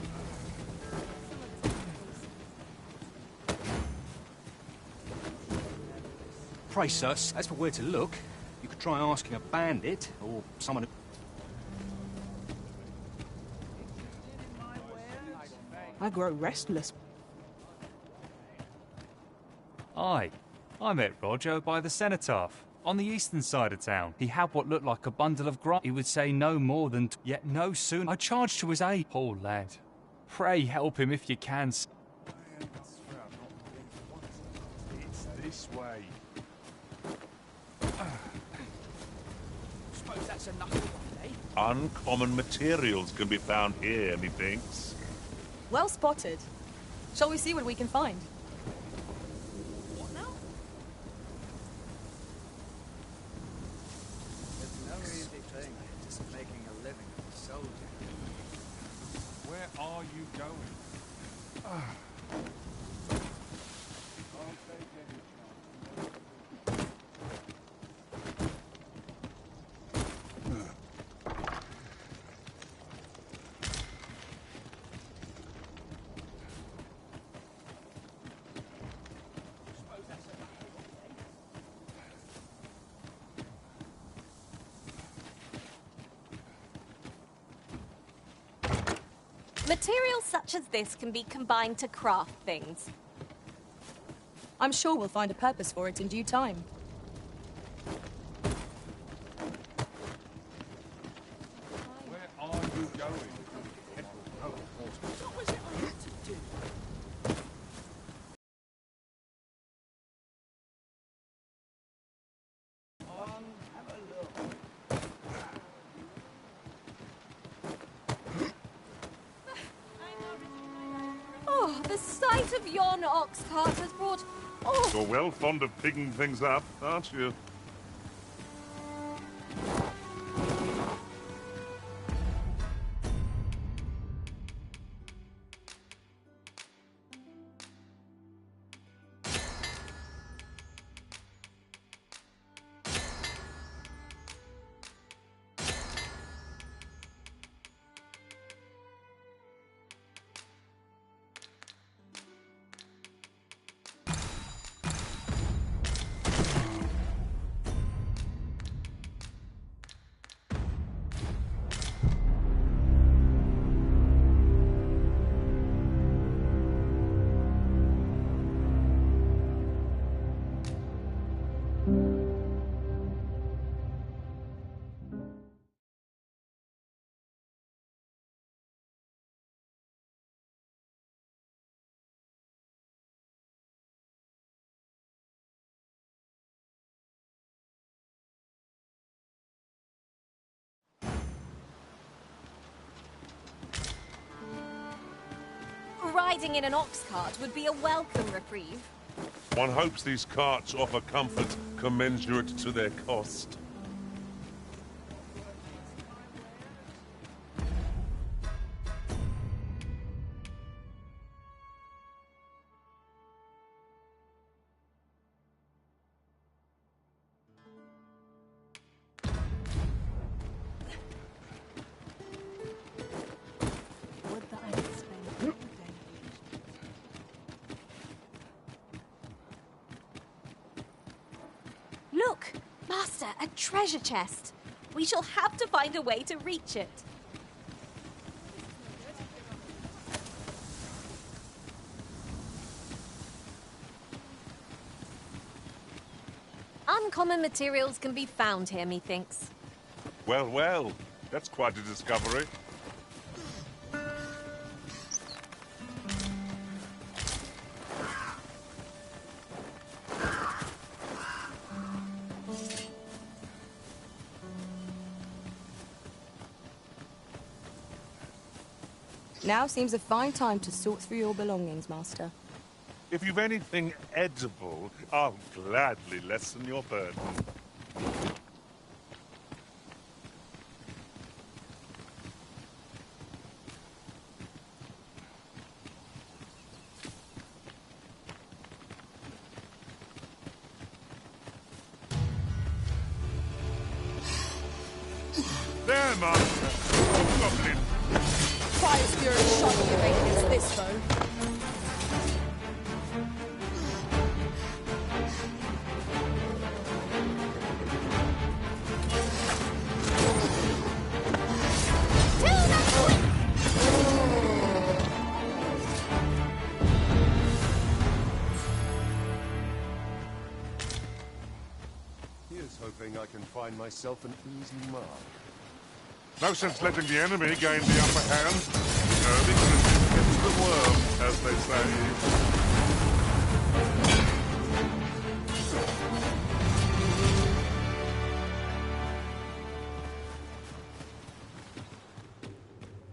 Pray, sir, as for where to look, you could try asking a bandit or someone who... I grow restless. Aye, I met Roger by the cenotaph, on the eastern side of town. He had what looked like a bundle of grass. He would say no more than... Yet no sooner... I charged to his aid. Poor lad. Pray help him if you can. It's this way. Suppose that's enough for one day. Uncommon materials can be found here, methinks. Well spotted. Shall we see what we can find? What now? It's no easy thing, just making a living as a soldier. Where are you going? I'll take any chance. Materials such as this can be combined to craft things. I'm sure we'll find a purpose for it in due time. Where are you going? What was it I had to do? Have a look. Oh, the sight of yon ox cart has brought... Oh, You're well fond of picking things up, aren't you? riding in an ox cart would be a welcome reprieve. One hopes these carts offer comfort commensurate to their cost. A treasure chest. We shall have to find a way to reach it. Uncommon materials can be found here, methinks. Well, well, that's quite a discovery. Now seems a fine time to sort through your belongings, Master. If you've anything edible, I'll gladly lessen your burden. There, Master! Goblin! Fire Spirit sharply arrayed against this foe. Here's hoping I can find myself an easy mark. No sense letting the enemy gain the upper hand. The early Griffin gets the worm, as they say.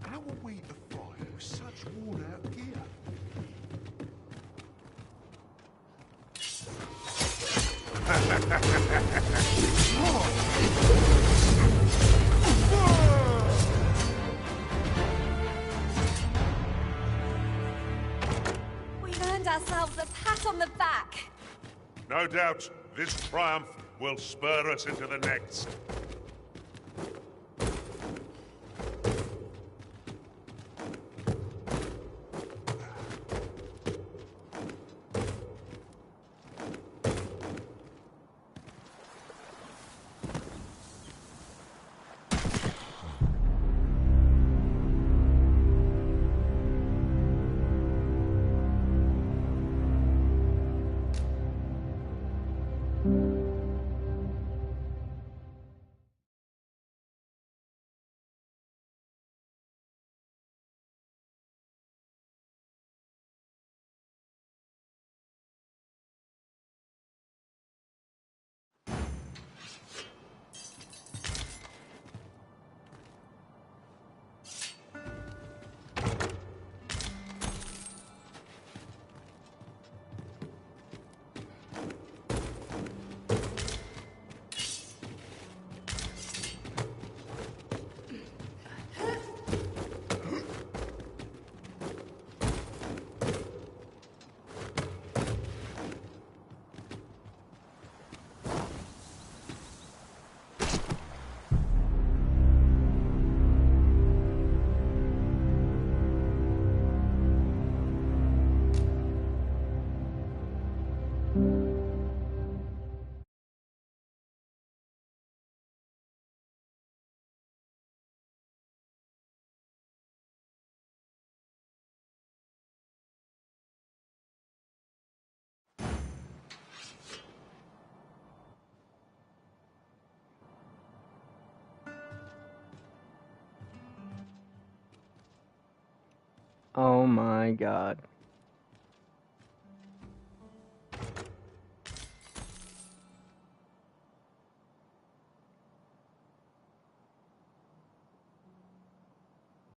How are we to fight with such worn-out gear? We've earned ourselves a pat on the back. No doubt, this triumph will spur us into the next. Oh my god.